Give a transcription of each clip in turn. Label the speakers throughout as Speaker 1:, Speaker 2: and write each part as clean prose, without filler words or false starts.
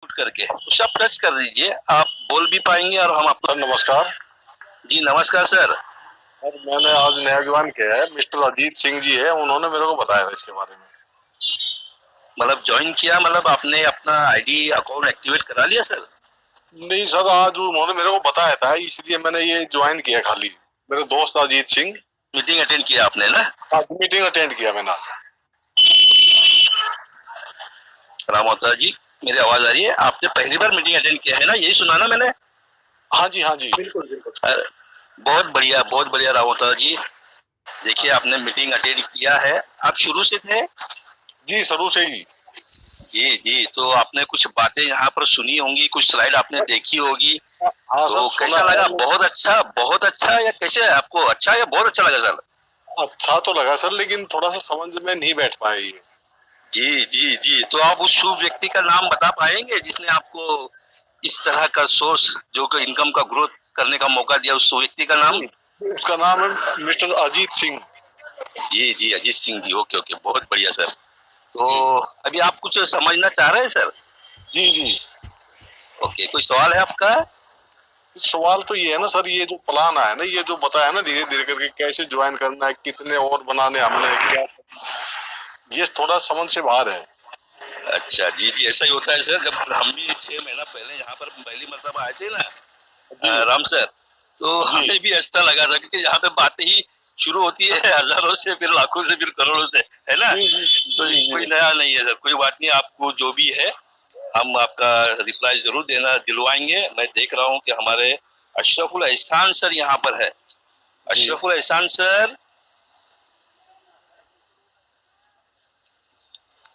Speaker 1: उठ करके उसे आप टच कर दीजिए, आप बोल भी पाएंगे और हम आप।
Speaker 2: सर नमस्कार।
Speaker 1: जी नमस्कार सर।
Speaker 2: सर मैंने आज नया ज्वाइन किया है, मिस्टर अजीत सिंह जी है, उन्होंने मेरे को बताया था इसके बारे में।
Speaker 1: मतलब ज्वाइन किया, मतलब आपने अपना आईडी अकाउंट एक्टिवेट करा लिया सर?
Speaker 2: नहीं सर, आज उन्होंने मेरे को बताया था, इसलिए मैंने ये ज्वाइन किया। खाली मेरे दोस्त अजीत सिंह।
Speaker 1: मीटिंग अटेंड किया आपने ना?
Speaker 2: आज मीटिंग अटेंड किया मैंने आज।
Speaker 1: राम अवतार जी, मेरी आवाज आ रही है? आपने पहली बार मीटिंग अटेंड किया है ना, यही सुना ना मैंने?
Speaker 2: हाँ जी हाँ जी
Speaker 1: बिल्कुल बिल्कुल। बहुत बढ़िया राम अवतार जी। देखिए आपने मीटिंग अटेंड किया है, आप शुरू से थे?
Speaker 2: जी शुरू से ही।
Speaker 1: जी जी, तो आपने कुछ बातें यहाँ पर सुनी होंगी, कुछ स्लाइड आपने देखी होगी,
Speaker 2: हाँ
Speaker 1: तो
Speaker 2: सर
Speaker 1: कैसा लगा? बहुत अच्छा या कैसे आपको अच्छा या बहुत अच्छा लगा सर?
Speaker 2: अच्छा तो लगा सर, लेकिन थोड़ा सा समझ में नहीं बैठ पाया ये।
Speaker 1: जी जी जी, तो आप उस शुभ व्यक्ति का नाम बता पाएंगे जिसने आपको इस तरह का सोर्स जो कि इनकम का ग्रोथ करने का मौका दिया, उस व्यक्ति का नाम?
Speaker 2: उसका नाम है मिस्टर अजीत सिंह।
Speaker 1: जी जी, अजीत सिंह जी। ओके ओके, बहुत बढ़िया सर। तो
Speaker 2: जी
Speaker 1: अभी आप कुछ समझना चाह रहे हैं सर?
Speaker 2: जी जी।
Speaker 1: ओके, कोई सवाल है आपका?
Speaker 2: सवाल तो ये है ना सर, ये जो प्लान आया ना, ये जो बताया ना धीरे धीरे करके कैसे ज्वाइन करना है, कितने और बनाने हमने क्या, ये थोड़ा समझ से बाहर है।
Speaker 1: अच्छा जी जी, ऐसा ही होता है सर। जब हम भी 6 महीना पहले यहाँ पर पहली मरतबा आए थे ना
Speaker 2: जी
Speaker 1: राम सर, तो
Speaker 2: जी
Speaker 1: हमें भी अच्छा लगा था, क्योंकि यहाँ पे बातें ही शुरू होती है हजारों से, फिर लाखों से, फिर करोड़ों से, है ना?
Speaker 2: जी जी
Speaker 1: तो
Speaker 2: जी
Speaker 1: कोई
Speaker 2: जी।
Speaker 1: नया नहीं है सर, कोई बात नहीं। आपको जो भी है हम आपका रिप्लाई जरूर देना दिलवाएंगे। मैं देख रहा हूँ कि हमारे अशरफुल एहसान सर यहाँ पर है।
Speaker 2: जी
Speaker 1: अशरफुल एहसान सर।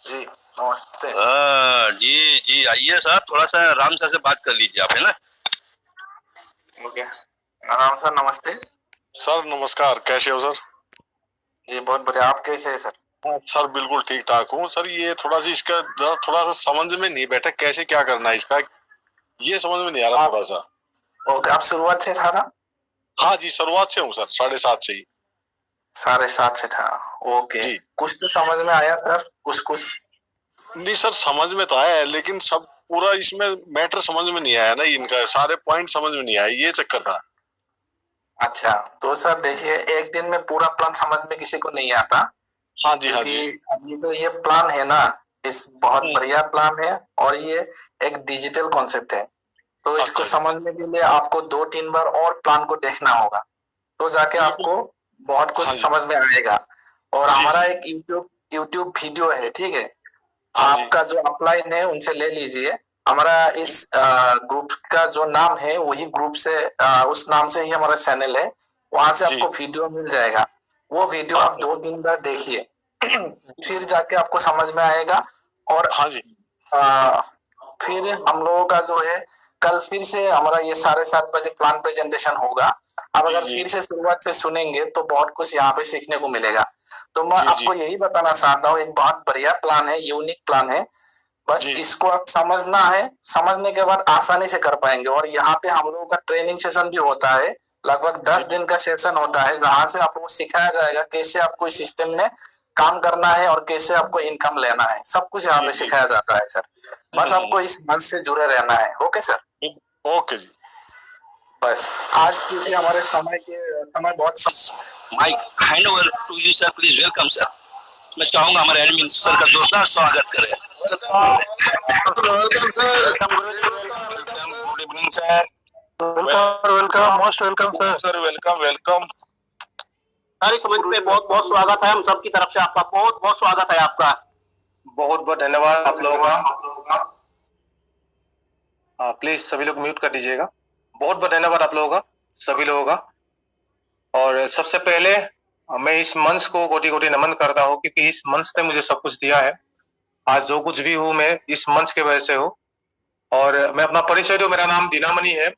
Speaker 2: जी नमस्ते।
Speaker 1: जी जी, आइए साहब, थोड़ा सा राम सर से बात कर लीजिए आप, है ना?
Speaker 3: ओके, राम सर नमस्ते।
Speaker 2: सर नमस्कार, कैसे हो सर?
Speaker 3: ये बहुत बढ़िया, आप कैसे हैं सर?
Speaker 2: हाँ सर बिल्कुल ठीक ठाक हूँ सर। ये थोड़ा सा इसका जरा थोड़ा सा समझ में नहीं बैठा, कैसे क्या करना है इसका, ये समझ में नहीं आ रहा थोड़ा सा।
Speaker 3: ओके, आप शुरुआत से था ना?
Speaker 2: हाँ जी, शुरुआत से हूँ सर, 7:30 से ही।
Speaker 3: 7:30 से था। ओके,
Speaker 2: जी
Speaker 3: कुछ तो समझ में आया सर, कुछ कुछ।
Speaker 2: नहीं सर, समझ में तो आया है, लेकिन सब पूरा इसमें मैटर समझ में नहीं आया ना, इनका सारे पॉइंट समझ में नहीं आया, ये चक्कर था।
Speaker 3: अच्छा, तो सर देखिए, एक दिन में पूरा प्लान समझ में किसी को नहीं आता,
Speaker 2: हाँ जी हाँ
Speaker 3: क्योंकि
Speaker 2: जी।
Speaker 3: अभी तो ये प्लान है ना, इस बहुत
Speaker 2: हम्म,
Speaker 3: बढ़िया प्लान है, और ये एक डिजिटल कॉन्सेप्ट है। तो इसको
Speaker 2: अच्छा जी।
Speaker 3: समझने के लिए आपको 2-3 बार और प्लान को देखना होगा, तो जाके
Speaker 2: बिल्कुल।
Speaker 3: आपको बहुत कुछ
Speaker 2: हाँ जी
Speaker 3: समझ में आएगा। और
Speaker 2: जी
Speaker 3: हमारा
Speaker 2: जी।
Speaker 3: एक यूट्यूब यूट्यूब वीडियो है, ठीक है?
Speaker 2: हाँ जी
Speaker 3: आपका जो अपलाइन है उनसे ले लीजिए। हमारा इस ग्रुप का जो नाम है वही ग्रुप से, उस नाम से ही हमारा चैनल है, वहां से
Speaker 2: जी।
Speaker 3: आपको वीडियो मिल जाएगा। वो वीडियो आप
Speaker 2: अच्छा।
Speaker 3: 2-3 बार देखिए फिर जाके आपको समझ में आएगा। और
Speaker 2: हाँ जी
Speaker 3: आ, फिर हम लोगों का जो है, कल फिर से हमारा ये 7:30 बजे प्लान प्रेजेंटेशन होगा। अब
Speaker 2: जी
Speaker 3: अगर
Speaker 2: जी
Speaker 3: फिर से शुरुआत से सुनेंगे तो बहुत कुछ यहाँ पे सीखने को मिलेगा। तो मैं
Speaker 2: जी जी
Speaker 3: आपको यही बताना चाहता हूँ, एक बहुत बढ़िया प्लान है, यूनिक प्लान है। बस
Speaker 2: जी
Speaker 3: इसको आप समझना है, समझने के बाद आसानी से कर पाएंगे। और यहाँ पे हम लोगों का ट्रेनिंग सेशन भी होता है, लगभग
Speaker 2: जी
Speaker 3: 10 दिन का सेशन होता है, जहां से आपको सिखाया जाएगा कैसे आपको इस सिस्टम में काम करना है और कैसे आपको इनकम लेना है। सब कुछ यहाँ
Speaker 2: जी
Speaker 3: पे
Speaker 2: जी।
Speaker 3: सिखाया जाता है सर। बस आपको इस मंच से जुड़े रहना है। Okay sir?
Speaker 2: ओके जी।
Speaker 3: बस आज क्योंकि हमारे समय बहुत
Speaker 1: mike hand over to you sir, please welcome sir. मैं चाहूंगा हमारे एडमिन सर का जोरदार स्वागत करें।
Speaker 2: Welcome sir.
Speaker 1: Welcome good evening sir.
Speaker 2: Welcome welcome, most welcome sir. Sir welcome welcome.
Speaker 4: सारी समझ पे बहुत बहुत स्वागत है, हम सबकी तरफ से आपका बहुत बहुत स्वागत है आपका।
Speaker 5: बहुत बहुत धन्यवाद आप लोगों का। प्लीज सभी लोग म्यूट कर दीजिएगा। बहुत बहुत धन्यवाद आप लोगों का, सभी लोगों का। और सबसे पहले मैं इस मंच को कोटि कोटि नमन करता हूँ, क्योंकि इस मंच ने मुझे सब कुछ दिया है। आज जो कुछ भी हूँ मैं इस मंच के वजह से हूँ। और मैं अपना परिचय दूं, मेरा नाम दीनामणि है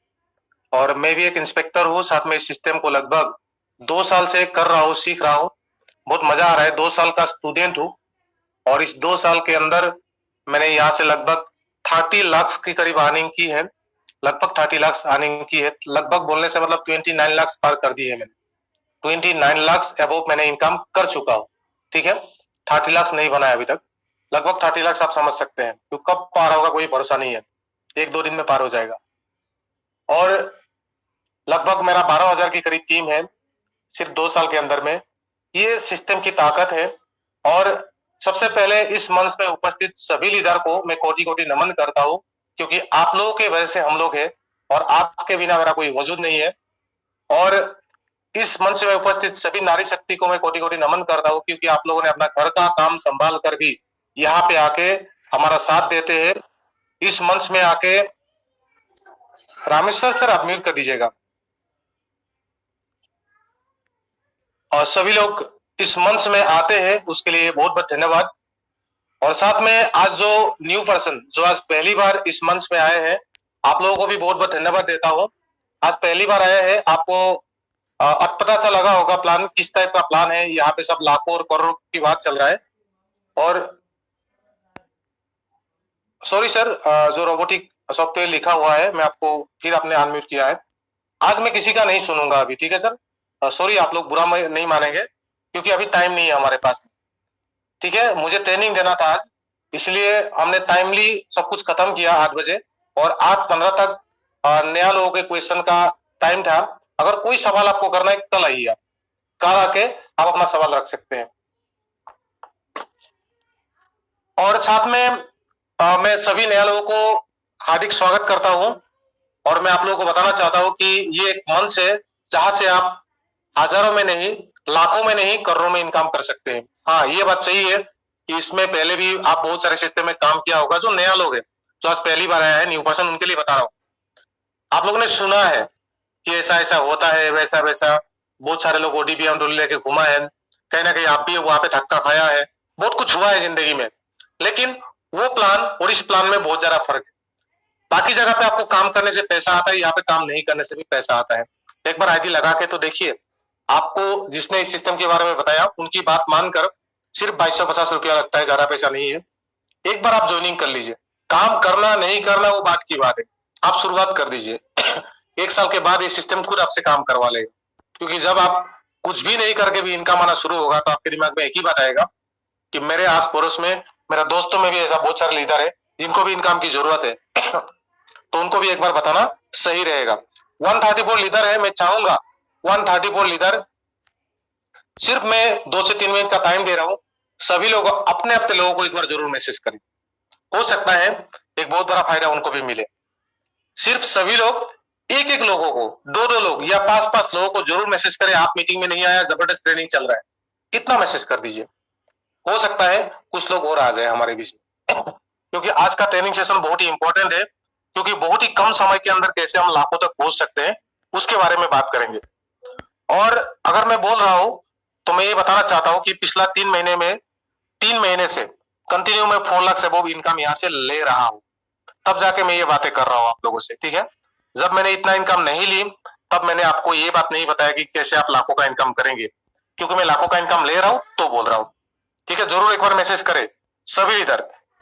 Speaker 5: और मैं भी एक इंस्पेक्टर हूँ। साथ में इस सिस्टम को लगभग 2 साल से कर रहा हूँ, सीख रहा हूँ। बहुत मजा आ रहा है। 2 साल का स्टूडेंट हूँ और इस 2 साल के अंदर मैंने यहाँ से लगभग 30 लाख की करीब अर्निंग की है। लगभग 30 लाख अर्निंग की है। लगभग बोलने से मतलब 29 लाख पार कर दी है मैंने। 29 लाख अबव मैंने इनकम कर चुका हूँ। ठीक है, 30 लाख नहीं बना है अभी तक। लगभग 30 लाख आप समझ सकते हैं, तो कब पार होगा कोई भरोसा नहीं है। 1-2 दिन में पार हो जाएगा। और लगभग मेरा 12,000 की करीब टीम है सिर्फ 2 साल के अंदर में। ये सिस्टम की ताकत है। और सबसे पहले इस मंच में उपस्थित सभी लीडर को मैं कोटि-कोटि नमन करता हूँ, क्योंकि आप लोगों के वजह से हम लोग हैं और आपके बिना मेरा कोई वजूद नहीं है। और इस मंच में उपस्थित सभी नारी शक्ति को मैं कोटि-कोटि नमन करता हूँ, क्योंकि आप लोगों ने अपना घर का काम संभाल कर भी यहाँ पे आके हमारा साथ देते हैं। इस मंच में आके रामेश्वर सर आप म्यूट कर दीजिएगा। और सभी लोग इस मंच में आते हैं उसके लिए बहुत बहुत धन्यवाद। और साथ में आज जो न्यू पर्सन जो आज पहली बार इस मंच में आए हैं, आप लोगों को भी बहुत बहुत धन्यवाद देता हूँ। आज पहली बार आए हैं, आपको अब पता चल लगा होगा प्लान किस टाइप का प्लान है। यहाँ पे सब लाखों और करोड़ों की बात चल रहा है। और सॉरी सर, जो रोबोटिक सॉफ्टवेयर लिखा हुआ है मैं आपको फिर आपने अनम्यूट किया है। आज मैं किसी का नहीं सुनूंगा अभी, ठीक है सर? सॉरी, आप लोग बुरा नहीं मानेंगे क्योंकि अभी टाइम नहीं है हमारे पास, ठीक है? मुझे ट्रेनिंग देना था आज, इसलिए हमने टाइमली सब कुछ खत्म किया 8 बजे। और 8:15 तक नया लोगों के क्वेश्चन का टाइम था। अगर कोई सवाल आपको करना है कल आइए, आप कल आके आप अपना सवाल रख सकते हैं। और साथ में मैं सभी नया लोगों को हार्दिक स्वागत करता हूं। और मैं आप लोगों को बताना चाहता हूं कि ये एक मंच है जहां से आप हजारों में नहीं, लाखों में नहीं, करोड़ों में इनकम कर सकते हैं। हाँ, ये बात सही है कि इसमें पहले भी आप बहुत सारे सिस्टम में काम किया होगा। जो नया लोग है, जो आज पहली बार आया है न्यू पर्सन, उनके लिए बता रहा हूँ। आप लोगों ने सुना है कि ऐसा ऐसा होता है, वैसा वैसा, बहुत सारे लोग ओडीबी लेके घुमा है, कहीं ना कहीं आप भी वहां पे धक्का खाया है, बहुत कुछ हुआ है जिंदगी में। लेकिन वो प्लान और इस प्लान में बहुत ज्यादा फर्क है। बाकी जगह पे आपको काम करने से पैसा आता है, यहाँ पे काम नहीं करने से भी पैसा आता है। एक बार आईडी लगा के तो देखिए, आपको जिसने इस सिस्टम के बारे में बताया उनकी बात मानकर सिर्फ 2250 रुपया लगता है, ज्यादा पैसा नहीं है। एक बार आप ज्वाइनिंग कर लीजिए। काम करना नहीं करना वो बात की बात है, आप शुरुआत कर दीजिए। 1 साल के बाद ये सिस्टम खुद आपसे काम करवा लेगा। क्योंकि जब आप कुछ भी नहीं करके भी इनकम आना शुरू होगा तो आपके दिमाग में एक ही बात आएगा कि मेरे आस पड़ोस में, मेरा दोस्तों में भी ऐसा बहुत सारे लीडर है जिनको भी इनकम की जरूरत है, तो उनको भी एक बार बताना सही रहेगा। 134 लीडर है, मैं चाहूंगा 134 लीडर, सिर्फ मैं 2 से 3 मिनट का टाइम दे रहा हूं, सभी लोग अपने अपने लोगों को एक बार जरूर मैसेज करें। हो सकता है एक बहुत बड़ा फायदा उनको भी मिले। सिर्फ सभी लोग एक एक लोगों को, 2-2 लोग या 5-5 लोगों को जरूर मैसेज करें, आप मीटिंग में नहीं आया, जबरदस्त ट्रेनिंग चल रहा है, इतना मैसेज कर दीजिए। हो सकता है कुछ लोग और आ जाए हमारे बीच में, क्योंकि आज का ट्रेनिंग सेशन बहुत ही इंपॉर्टेंट है। क्योंकि बहुत ही कम समय के अंदर कैसे हम लाखों तक पहुंच सकते हैं उसके बारे में बात करेंगे। और अगर मैं बोल रहा हूं तो मैं ये बताना चाहता हूं कि पिछला 3 महीने से कंटिन्यू में 4 लाख से अबव इनकम यहाँ से ले रहा हूं, तब जाके मैं ये बातें कर रहा हूं आप लोगों से, ठीक है? जब मैंने इतना इनकम नहीं ली तब मैंने आपको ये बात नहीं बताया कि कैसे आप लाखों का इनकम करेंगे, क्योंकि मैं लाखों का इनकम ले रहा हूं तो बोल रहा हूं, ठीक है? जरूर एक बार मैसेज करें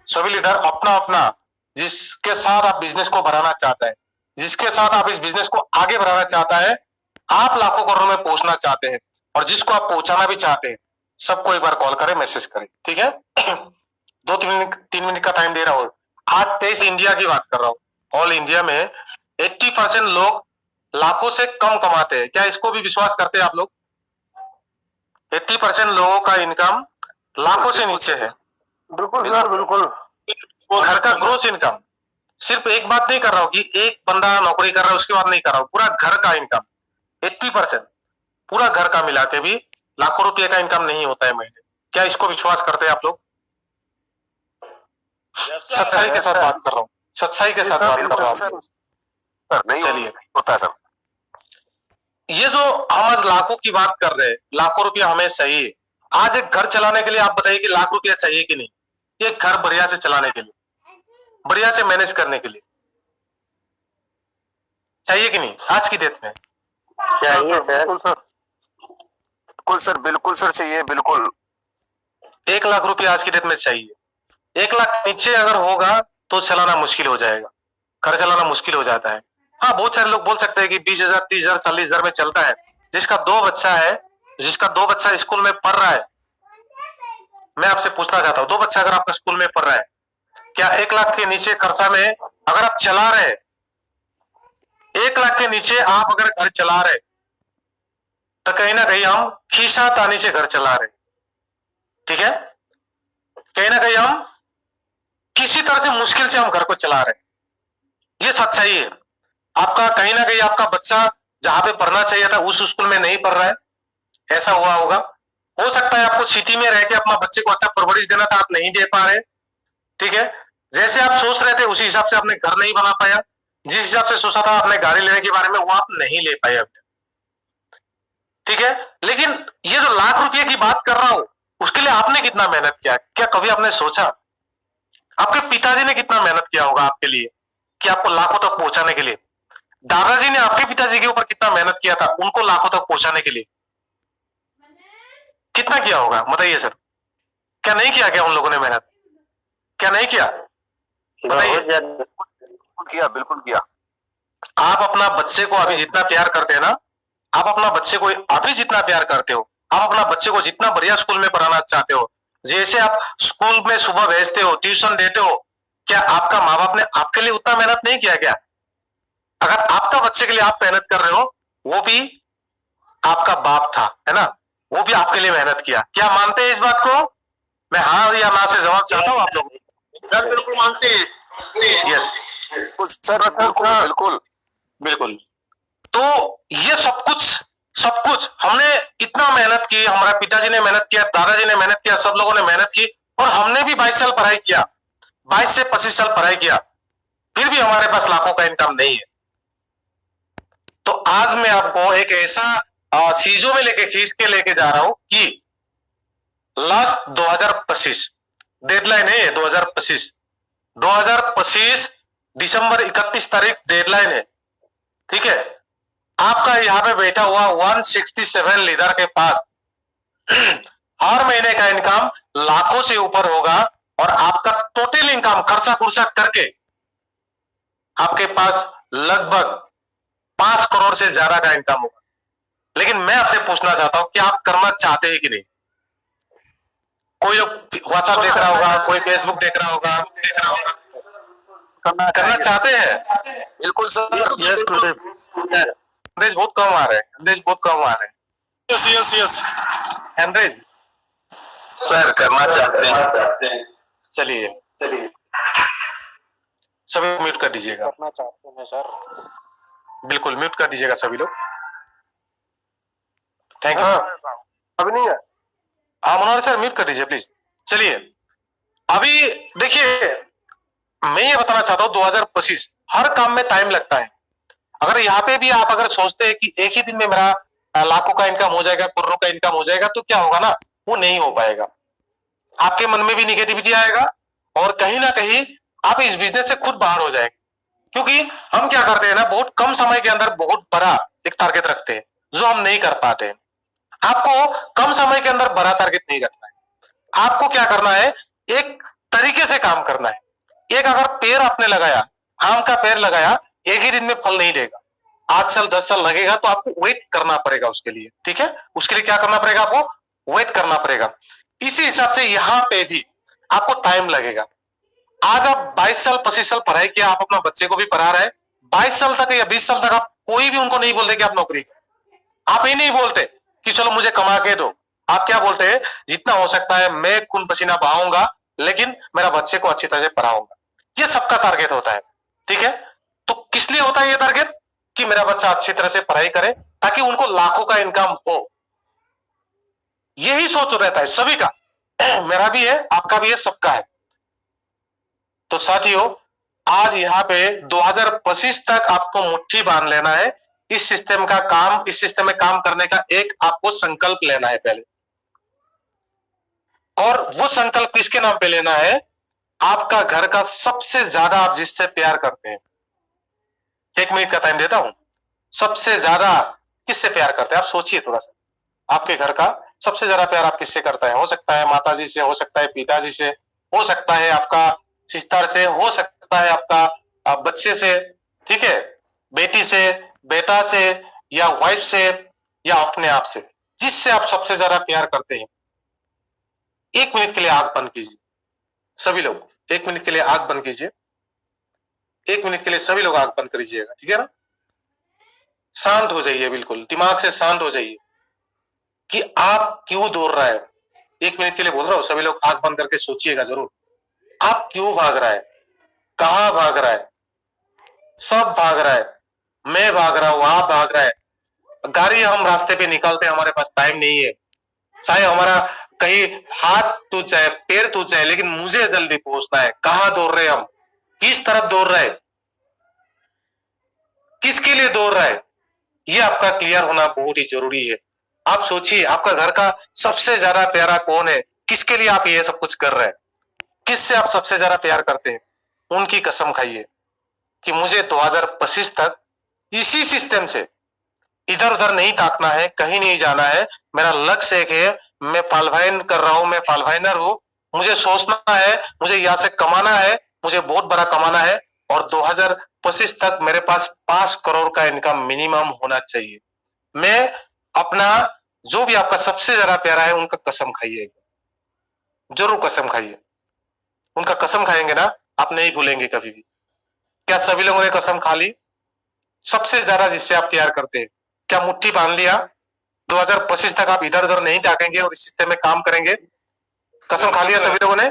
Speaker 5: सभी लीडर अपना अपना, जिसके साथ आप बिजनेस को बढ़ाना चाहता है, जिसके साथ आप इस बिजनेस को आगे बढ़ाना चाहता है, आप लाखों करोड़ों में पहुंचना चाहते हैं और जिसको आप पहुंचाना भी चाहते हैं, सबको एक बार कॉल करें, मैसेज करें, ठीक है? 2-3 मिनट का टाइम दे रहा हूं। 8-23 इंडिया की बात कर रहा हूं। ऑल इंडिया में 80% लोग लाखों से कम कमाते हैं। क्या इसको भी विश्वास करते हैं आप लोग? 80% लोगों का इनकम लाखों से नीचे है।
Speaker 4: बिल्कुल सर, बिल्कुल।
Speaker 5: घर का ग्रोथ इनकम, सिर्फ एक बात नहीं कर रहा हूं कि एक बंदा नौकरी कर रहा है उसके बाद नहीं कर रहा हूं, पूरा घर का इनकम 80%, पूरा घर का मिला के भी लाखों रुपए का इनकम नहीं होता है महीने। क्या इसको विश्वास करते हैं आप लोग? सच्चाई के साथ बात कर रहा हूँ, सच्चाई के साथ बात कर रहा हूँ। चलिए,
Speaker 4: होता सर,
Speaker 5: ये जो हम आज लाखों की बात कर रहे हैं, लाखों रुपया हमें सही है। आज एक घर चलाने के लिए आप बताइए कि लाख रुपया चाहिए कि नहीं? ये घर बढ़िया से चलाने के लिए, बढ़िया से मैनेज करने के लिए चाहिए कि नहीं? आज की डेट में
Speaker 4: चाहिए सर, बिल्कुल सर, बिल्कुल सर, चाहिए, बिल्कुल।
Speaker 5: 1 लाख रुपया आज की डेट में चाहिए। 1 लाख नीचे अगर होगा तो चलाना मुश्किल हो जाएगा, घर चलाना मुश्किल हो जाता है। हाँ, बहुत सारे लोग बोल सकते हैं कि 20,000, 30,000, 40,000 में चलता है। जिसका 2 बच्चा है, जिसका 2 बच्चा स्कूल में पढ़ रहा है, मैं आपसे पूछना चाहता हूँ, 2 बच्चा अगर आपका स्कूल में पढ़ रहा है, क्या 1 लाख के नीचे खर्चा में अगर आप चला रहे 1 लाख के नीचे आप अगर घर चला रहे तो कहीं ना कहीं हम खीसा तानी से घर चला रहे, ठीक है। कहीं ना कहीं हम किसी तरह से मुश्किल से हम घर को चला रहे, ये सच्चाई है। आपका कहीं ना कहीं आपका बच्चा जहां पे पढ़ना चाहिए था उस स्कूल में नहीं पढ़ रहा है, ऐसा हुआ होगा। हो सकता है आपको सिटी में रह के अपना बच्चे को अच्छा परवरिश देना था, आप नहीं दे पा रहे, ठीक है। जैसे आप सोच रहे थे उसी हिसाब से आपने घर नहीं बना पाया, जिस हिसाब से सोचा था अपने गाड़ी लेने के बारे में वो आप नहीं ले पाए अब, ठीक है। लेकिन ये जो लाख रुपए की बात कर रहा हूं उसके लिए आपने कितना मेहनत किया, क्या कभी आपने सोचा? आपके पिताजी ने कितना मेहनत किया होगा आपके लिए कि आपको लाखों तक पहुंचाने के लिए? दादाजी ने आपके पिताजी के ऊपर कितना मेहनत किया था उनको लाखों तक पहुंचाने के लिए? कितना किया होगा बताइए सर, क्या नहीं किया क्या उन लोगों ने मेहनत? क्या नहीं किया बताइए?
Speaker 3: बिल्कुल किया।
Speaker 5: आप अपना बच्चे को अभी जितना प्यार करते हैं ना, आप अपना बच्चे को अभी जितना प्यार करते हो, आप अपना बच्चे को जितना बढ़िया स्कूल में पढ़ाना चाहते हो, जैसे आप स्कूल में सुबह भेजते हो, ट्यूशन देते हो, क्या आपका माँ बाप ने आपके लिए उतना मेहनत नहीं किया क्या? अगर आपका बच्चे के लिए आप मेहनत कर रहे हो, वो भी आपका बाप था, है ना, वो भी आपके लिए मेहनत किया। क्या मानते हैं इस बात को? मैं हाँ या ना से जवाब चाहता हूँ आप लोग।
Speaker 4: सर बिल्कुल मानते हैं।
Speaker 5: यस
Speaker 3: सर बिल्कुल बिल्कुल
Speaker 5: बिल्कुल। तो ये सब कुछ हमने इतना मेहनत की, हमारा पिताजी ने मेहनत किया, दादाजी ने मेहनत किया, सब लोगों ने मेहनत की, और हमने भी 22 साल पढ़ाई किया, 22 से 25 साल पढ़ाई किया, फिर भी हमारे पास लाखों का इनकम नहीं है। तो आज मैं आपको एक ऐसा चीजों में खींच के लेके जा रहा हूं कि लास्ट 2025 डेडलाइन है, 2025 दिसंबर 31 तारीख डेडलाइन है, ठीक है। आपका यहां पे बैठा हुआ 167 लीडर के पास हर महीने का इनकम लाखों से ऊपर होगा, और आपका टोटल इनकम खर्चा खुर्चा करके आपके पास लगभग 5 करोड़ से ज्यादा का इनकम होगा। लेकिन मैं आपसे पूछना चाहता हूं कि आप करना चाहते हैं कि नहीं? कोई लोग व्हाट्सएप देख रहा होगा, कोई फेसबुक देख रहा होगा, करना चाहते हैं?
Speaker 3: बिल्कुल सर।
Speaker 5: एवरेज बहुत कम आ रहे हैं। यस एवरेज
Speaker 3: सर करना चाहते हैं।
Speaker 5: चलिए सभी म्यूट कर दीजिएगा।
Speaker 4: करना चाहते हैं सर।
Speaker 5: बिल्कुल म्यूट कर दीजिएगा सभी लोग। Thank you.
Speaker 4: अभी नहीं है।
Speaker 5: हाँ मनोहर सर म्यूट कर दीजिए प्लीज। चलिए अभी देखिए, मैं ये बताना चाहता हूँ 2025 हर काम में टाइम लगता है। अगर यहाँ पे भी आप अगर सोचते हैं कि एक ही दिन में मेरा लाखों का इनकम हो जाएगा, करोड़ों का इनकम हो जाएगा, तो क्या होगा ना, वो नहीं हो पाएगा। आपके मन में भी निगेटिविटी आएगा, और कहीं ना कहीं आप इस बिजनेस से खुद बाहर हो जाएंगे। क्योंकि हम क्या करते हैं ना, बहुत कम समय के अंदर बहुत बड़ा एक टारगेट रखते हैं जो हम नहीं कर पाते हैं। आपको कम समय के अंदर बड़ा टारगेट नहीं रखना है। आपको क्या करना है, एक तरीके से काम करना है। एक अगर पेड़ आपने लगाया, आम का पेड़ लगाया, एक ही दिन में फल नहीं देगा, 8 साल 10 साल लगेगा, तो आपको वेट करना पड़ेगा उसके लिए, ठीक है। उसके लिए क्या करना पड़ेगा, आपको वेट करना पड़ेगा। इसी हिसाब से यहाँ पे भी आपको टाइम लगेगा। आज आप 22 साल 25 साल पढ़ाई किया, आप अपना बच्चे को भी पढ़ा रहे हैं, 22 साल तक या 20 साल तक आप कोई भी उनको नहीं बोलते कि आप नौकरी करो। आप ही नहीं बोलते कि चलो मुझे कमा के दो। आप क्या बोलते हैं, जितना हो सकता है मैं खून पसीना बहाऊंगा, लेकिन मेरा बच्चे को अच्छी तरह से पढ़ाऊंगा। ये सबका टारगेट होता है, ठीक है। तो किस लिए होता है ये टारगेट, कि मेरा बच्चा अच्छी तरह से पढ़ाई करे ताकि उनको लाखों का इनकम हो। यही सोच रहता है सभी का। मेरा भी है, आपका भी है, सबका है। तो साथियों, आज यहाँ पे 2025 तक आपको मुट्ठी बांध लेना है। इस सिस्टम में काम करने का एक आपको संकल्प लेना है पहले, और वो संकल्प किसके नाम पे लेना है, आपका घर का सबसे ज्यादा आप जिससे प्यार करते हैं। 1 मिनट का टाइम देता हूं। सबसे ज्यादा किससे प्यार करते हैं, आप सोचिए थोड़ा सा। आपके घर का सबसे ज्यादा प्यार आप किससे करता है? हो सकता है माताजी से, हो सकता है पिताजी से, हो सकता है आपका सिस्टर से, हो सकता है आपका बच्चे से, ठीक है, बेटी से, बेटा से, या वाइफ से, या अपने आप से। जिससे आप सबसे ज्यादा प्यार करते हैं, 1 मिनट के लिए आंख बंद कीजिए। सभी लोग 1 मिनट के लिए आंख बंद कीजिए। 1 मिनट के लिए सभी लोग आंख बंद कर लीजिएगा, ठीक है ना। शांत हो जाइए, बिल्कुल दिमाग से शांत हो जाइए कि आप क्यों दौड़ रहा है। 1 मिनट के लिए बोल रहा हूं, सभी लोग आंख बंद करके सोचिएगा जरूर, आप क्यों भाग रहा है, कहां भाग रहा है। सब भाग रहा है, मैं भाग रहा हूं, आप भाग रहा है। गाड़ी हम रास्ते पे निकालते हैं, हमारे पास टाइम नहीं है, चाहे हमारा कहीं हाथ टूट जाए, पैर टूट जाए, लेकिन मुझे जल्दी पहुंचना है। कहां दौड़ रहे हम, किस तरफ दौड़ रहे, किसके लिए दौड़ रहा है, ये आपका क्लियर होना बहुत ही जरूरी है। आप सोचिए, आपका घर का सबसे ज्यादा प्यारा कौन है, किसके लिए आप ये सब कुछ कर रहे हैं, किससे आप सबसे ज्यादा प्यार करते हैं। उनकी कसम खाइए कि मुझे 2025 तक इसी सिस्टम से इधर उधर नहीं ताकना है, कहीं नहीं जाना है। मेरा लक्ष्य एक है, मैं फालवाइन कर रहा हूं, मैं फालवाइनर हूं। मुझे सोचना है, मुझे यहां से कमाना है, मुझे बहुत बड़ा कमाना है, और 2025 तक मेरे पास 5 करोड़ का इनकम मिनिमम होना चाहिए। मैं अपना जो भी आपका सबसे ज्यादा प्यारा है, उनका कसम खाइए, जरूर कसम खाइए। उनका कसम खाएंगे ना, आप नहीं भूलेंगे कभी भी। क्या सभी लोगों ने कसम खा ली? सबसे ज्यादा जिससे आप प्यार करते हैं, क्या मुट्ठी बांध लिया? 2025 तक आप इधर उधर नहीं ताकेंगे और इस सिस्टम में काम करेंगे। कसम खा लिया सभी लोगों ने?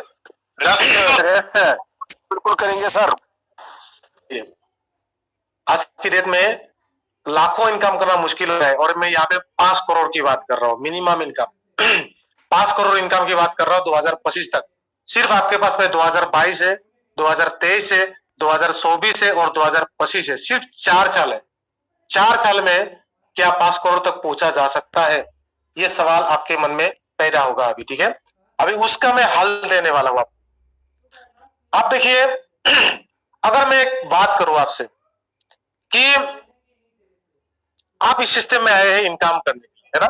Speaker 4: बिल्कुल करेंगे सर।
Speaker 5: आज की डेट में लाखों इनकम करना मुश्किल हो रहा है, और मैं यहाँ पे 5 करोड़ की बात कर रहा हूँ, मिनिमम इनकम। 5 करोड़ इनकम की बात कर रहा हूँ 2025 तक। सिर्फ आपके पास में 2022 है, 2023 है, 2024 है और 2025 है। सिर्फ 4 साल है। 4 साल में क्या 5 करोड़ तक पहुंचा जा सकता है? ये सवाल आपके मन में पैदा होगा अभी, ठीक है। अभी उसका मैं हल देने वाला हूं। आप देखिए, अगर मैं एक बात करूं आपसे कि आप इस सिस्टम में आए हैं इनकम करने के लिए, है ना।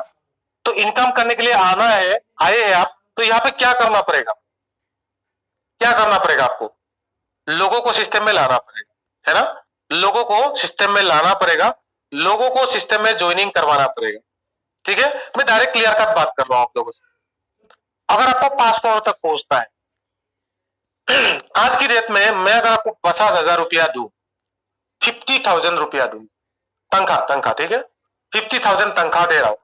Speaker 5: तो इनकम करने के लिए आना है, आए हैं आप, तो यहाँ पे क्या करना पड़ेगा? क्या करना पड़ेगा आपको? लोगों को सिस्टम में लाना पड़ेगा, है ना। लोगों को सिस्टम में लाना पड़ेगा, लोगों को सिस्टम में ज्वाइनिंग करवाना पड़ेगा, ठीक है। मैं डायरेक्ट क्लियर कट बात कर रहा हूं आप लोगों से। अगर आपको 5 करोड़ तक पहुंचना है, आज की डेट में मैं अगर आपको 50,000 रुपया दूं, 50,000 रुपया दूं, तनख्वाह, ठीक है, 50,000 तनख्वाह दे रहा हूं,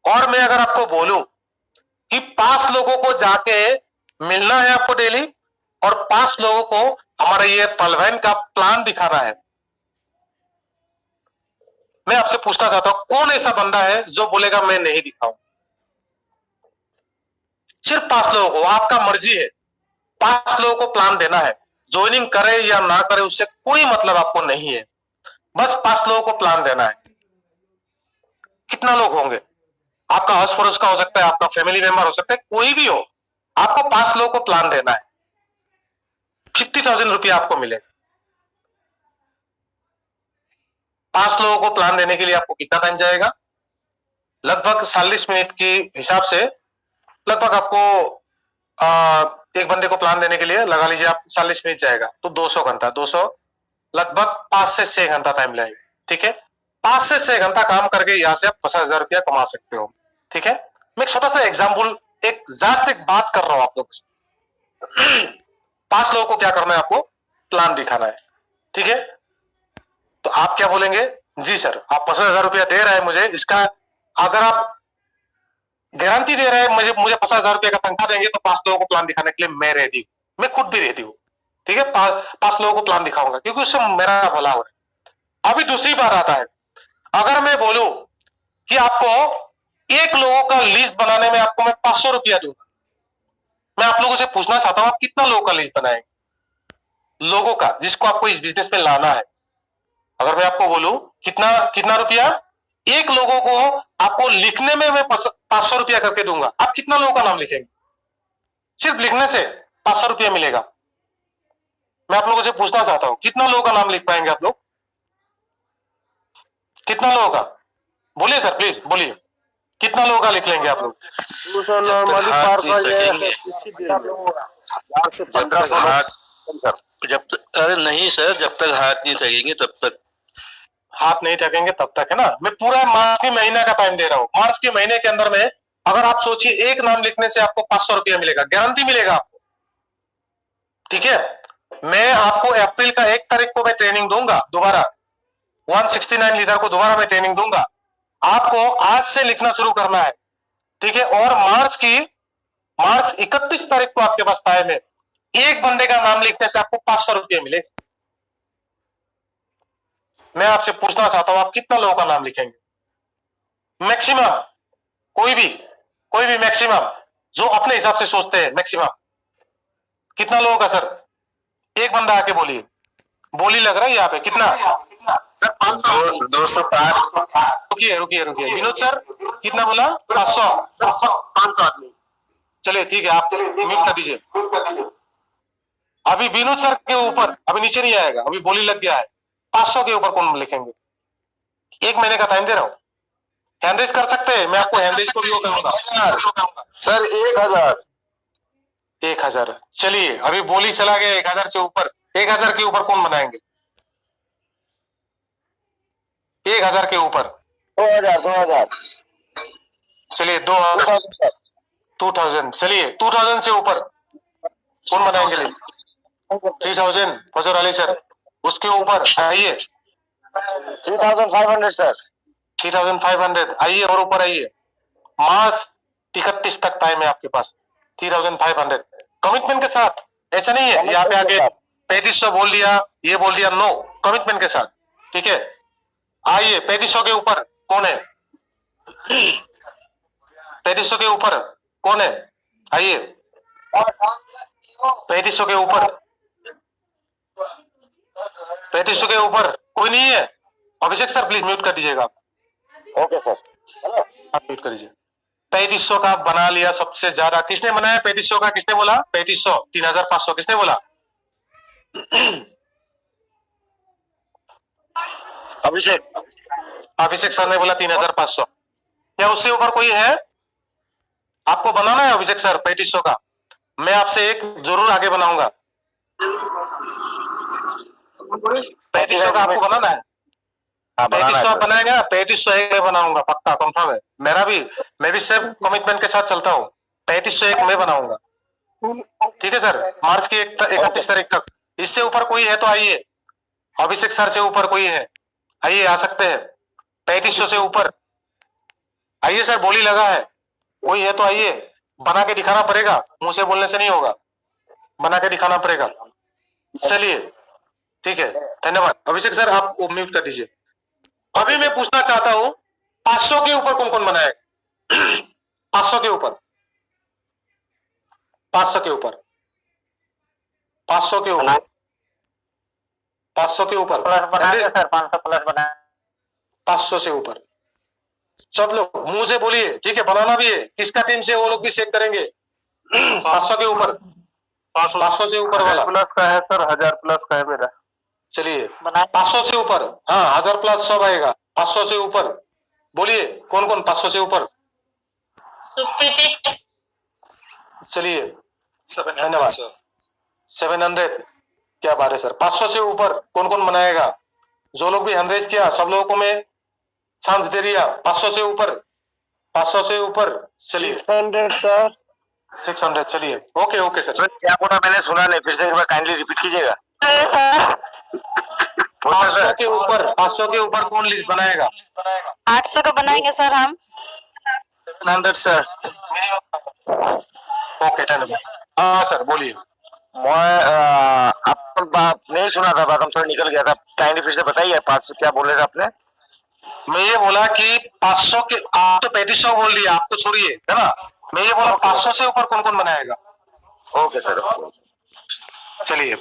Speaker 5: और मैं अगर आपको बोलूं कि 5 लोगों को जाके मिलना है आपको डेली, और 5 लोगों को हमारा ये फालवाइन का प्लान दिखाना है, मैं आपसे पूछना चाहता हूं, कौन ऐसा बंदा है जो बोलेगा मैं नहीं दिखाऊं? सिर्फ 5 लोगों को, आपका मर्जी है, 5 लोगों को प्लान देना है। ज्वाइनिंग करे या ना करे उससे कोई मतलब आपको नहीं है, बस 5 लोगों को प्लान देना है। कितना लोग होंगे? आपका आस पड़ोस का हो सकता है, आपका फैमिली मेंबर हो सकता है, कोई भी हो, आपको 5 लोगों को प्लान देना है। 50,000 रुपया आपको मिलेगा। 5 लोगों को प्लान देने के लिए आपको कितना टाइम जाएगा? लगभग 40 मिनट के हिसाब से लगभग आपको एक बंदे को प्लान देने के लिए लगा लीजिए आप 40 मिनट जाएगा, तो 200 घंटा, 200 लगभग 5 से 6 घंटा टाइम लगेगा, ठीक है। 5 से 6 घंटा काम करके यहाँ से आप 50,000 रुपया कमा सकते हो, ठीक है। मैं एक छोटा सा एग्जाम्पल, एक जस्ट एक बात कर रहा हूं आप लोग से। 5 लोगों को क्या करना है? आपको प्लान दिखाना है, ठीक है। तो आप क्या बोलेंगे? जी सर, आप 50,000 रुपया दे रहे हैं मुझे, इसका अगर आप गारंटी दे रहे हैं मुझे 50,000 रुपया का तनख्वाह देंगे तो 5 लोगों को प्लान दिखाने के लिए मैं रेडी हूं, मैं खुद भी रेडी हूं, ठीक है। 5 लोगों को प्लान दिखाऊंगा, क्योंकि उससे मेरा भला हो रहा है। अभी दूसरी बात आता है, अगर मैं बोलूं कि आपको 1 लोगों का लिस्ट बनाने में आपको मैं 500 रुपया दूंगा, मैं आप लोगों से पूछना चाहता हूं, आप कितना लोगों का लिस्ट बनाएंगे? लोगों का जिसको आपको इस बिजनेस में लाना है। अगर मैं आपको बोलूं कितना रुपया? 1 लोगों को आपको लिखने में मैं 500 रुपया करके दूंगा, आप कितना लोगों का नाम लिखेंगे? सिर्फ लिखने से 500 रुपया मिलेगा। मैं आप लोगों से पूछना चाहता हूं, कितना लोगों का नाम लिख पाएंगे आप लोग? कितना लोगों का? बोलिए सर, प्लीज बोलिए, कितना लोगों का लिख लेंगे आप लोग?
Speaker 1: जब तक, अरे नहीं सर, जब तक हाथ नहीं थकेंगे तब तक।
Speaker 5: हाथ नहीं थकेंगे तब तक, है ना। मैं पूरा मार्च के महीने का टाइम दे रहा हूं। मार्च के महीने के अंदर में अगर आप सोचिए 1 नाम लिखने से आपको 500 रुपया मिलेगा, गारंटी मिलेगा आपको, ठीक है। मैं आपको अप्रैल का 1 तारीख को मैं ट्रेनिंग दूंगा दोबारा, 169 लीडर को दोबारा मैं ट्रेनिंग दूंगा। आपको आज से लिखना शुरू करना है, ठीक है। और मार्च 31 तारीख को आपके पास टाइम है। एक बंदे का नाम लिखने से आपको 500 रुपये मिले। मैं आपसे पूछना चाहता हूं, आप कितना लोगों का नाम लिखेंगे? मैक्सिमम कोई भी मैक्सिमम जो अपने हिसाब से सोचते हैं, मैक्सिमम कितना लोगों का सर? एक बंदा आके बोलिए, बोली लग रहा है यहाँ पे कितना?
Speaker 4: सर 500।
Speaker 3: 205।
Speaker 5: रुकिए विनोद सर कितना बोला? 500।
Speaker 4: 500 आदमी।
Speaker 5: चलिए ठीक है, आप म्यूट कर दीजिए। अभी विनोद सर के ऊपर अभी नीचे नहीं आएगा, अभी बोली लग गया है। 500 के ऊपर कौन लिखेंगे? 1 महीने का टाइम दे रहा हूं, हैंडरेज कर सकते हैं, मैं आपको हैंडरेज को भी वो करूंगा।
Speaker 3: सर 1000।
Speaker 5: 1000 चलिए, अभी बोली चला गया 1000 से ऊपर। 1000 के ऊपर कौन बनाएंगे? 1000 के ऊपर
Speaker 3: 2000।
Speaker 5: चलिए 2000 चलिए 2000 से ऊपर कौन बनाएंगे लिस्ट? 3000 फजर अली सर। उसके ऊपर आइए
Speaker 3: 3500 सर।
Speaker 5: 3500 आइए, और ऊपर आइए। मार्च 31 तक टाइम है आपके पास। 3500 कमिटमेंट के साथ, ऐसा नहीं है यहाँ पे आके 3500 बोल दिया, ये बोल दिया, नो, कमिटमेंट के साथ, ठीक है। आइए 3500 के ऊपर कौन है? 3500 के ऊपर कौन है? आइए 3500 के ऊपर, 3500 के ऊपर कोई नहीं है? अभिषेक सर प्लीज म्यूट कर दीजिएगा।
Speaker 3: Okay sir.
Speaker 5: आप म्यूट कर दीजिए। 3500 का बना लिया सबसे ज्यादा। किसने बनाया 3500 का? किसने बोला 3500? 3500 किसने बोला? अभिषेक सर ने बोला 3500। क्या उससे ऊपर कोई है? आपको बनाना है अभिषेक सर 3500 का? मैं आपसे एक जरूर आगे बनाऊंगा। 3500 का आपको बनाना है? 3500 आप बनाएगा? 3500 एक मैं बनाऊंगा, पक्का कंफर्म है। मैं भी सेम कमिटमेंट के साथ चलता हूँ। 3500 एक मैं बनाऊंगा, ठीक है सर। मार्च की 31 तारीख तक। इससे ऊपर कोई है तो आइए। अभिषेक सर से ऊपर कोई है? आइए, आ सकते हैं। 3500 से ऊपर आइए सर, बोली लगा है। कोई है तो आइए, बना के दिखाना पड़ेगा, मुंह से बोलने से नहीं होगा, बना के दिखाना पड़ेगा। चलिए ठीक है, धन्यवाद। अभिषेक सर आप म्यूट कर दीजिए। अभी मैं पूछना चाहता हूं 500 के ऊपर कौन कौन बनाएगा? 500 के ऊपर, 500 के ऊपर, 500 के ऊपर, 500 के ऊपर
Speaker 3: सर 500 प्लस बना।
Speaker 5: 500 से ऊपर सब लोग मुंह से बोलिए, ठीक है। बनाना भी है, किसका टीम से वो लोग भी चेक करेंगे। 500 के ऊपर, 500 से ऊपर वाला
Speaker 3: प्लस का है सर, 1000 प्लस का है मेरा।
Speaker 5: चलिए 500 से ऊपर, हाँ 1000 प्लस सब आएगा। 500 से ऊपर बोलिए कौन कौन 500 से ऊपर? चलिए धन्यवाद। 700 क्या बात है सर। 500 से ऊपर कौन कौन बनाएगा? जो लोग भी 100 किया सब लोगों को मैं चांस दे दिया। 500 से ऊपर, 500 से ऊपर चलिए
Speaker 3: 600 सर।
Speaker 5: 600 चलिए। Okay okay sir.
Speaker 3: क्या बोला मैंने सुना नहीं, फिर से एक बार काइंडली रिपीट कीजिएगा।
Speaker 5: 500 के ऊपर, 500 के ऊपर कौन लिस्ट बनाएगा?
Speaker 6: 800 का बनाएंगे सर हम।
Speaker 3: 700 सर।
Speaker 5: ओके धन्यवाद। हाँ सर बोलिए।
Speaker 3: मैं आपको बात नहीं सुना था, बात हम थोड़ा निकल गया था, काइंडली फिर से बताइए 500 क्या बोले थे आपने?
Speaker 5: मैं ये बोला कि 500 के, आप तो 3500 बोल दिया, आप तो छोड़िए, है ना। मैं ये बोला 500 से ऊपर कौन कौन बनाएगा?
Speaker 3: Okay sir.
Speaker 5: चलिए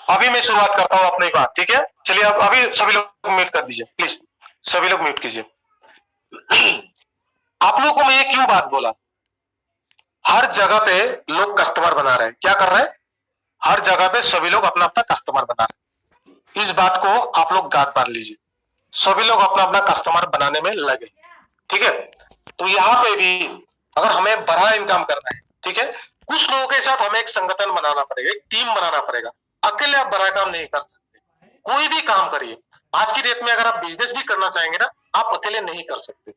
Speaker 5: अभी मैं शुरुआत करता हूँ अपनी बात, ठीक है। चलिए अब अभी सभी लोग म्यूट कर दीजिए प्लीज, सभी लोग म्यूट कीजिए। आप लोगों को मैं ये क्यों बात बोला? हर जगह पे लोग कस्टमर बना रहे हैं। क्या कर रहे हैं? हर जगह पे सभी लोग अपना अपना कस्टमर बना रहे हैं। इस बात को आप लोग गांठ बांध लीजिए, सभी लोग अपना अपना कस्टमर बनाने में लगे, ठीक है। तो यहाँ पे भी अगर हमें बड़ा इनकम करना है, ठीक है, कुछ लोगों के साथ हमें एक संगठन बनाना पड़ेगा, एक टीम बनाना पड़ेगा। अकेले आप बड़ा काम नहीं कर सकते। कोई भी काम करिए, आज की डेट में अगर आप बिजनेस भी करना चाहेंगे ना, आप अकेले नहीं कर सकते।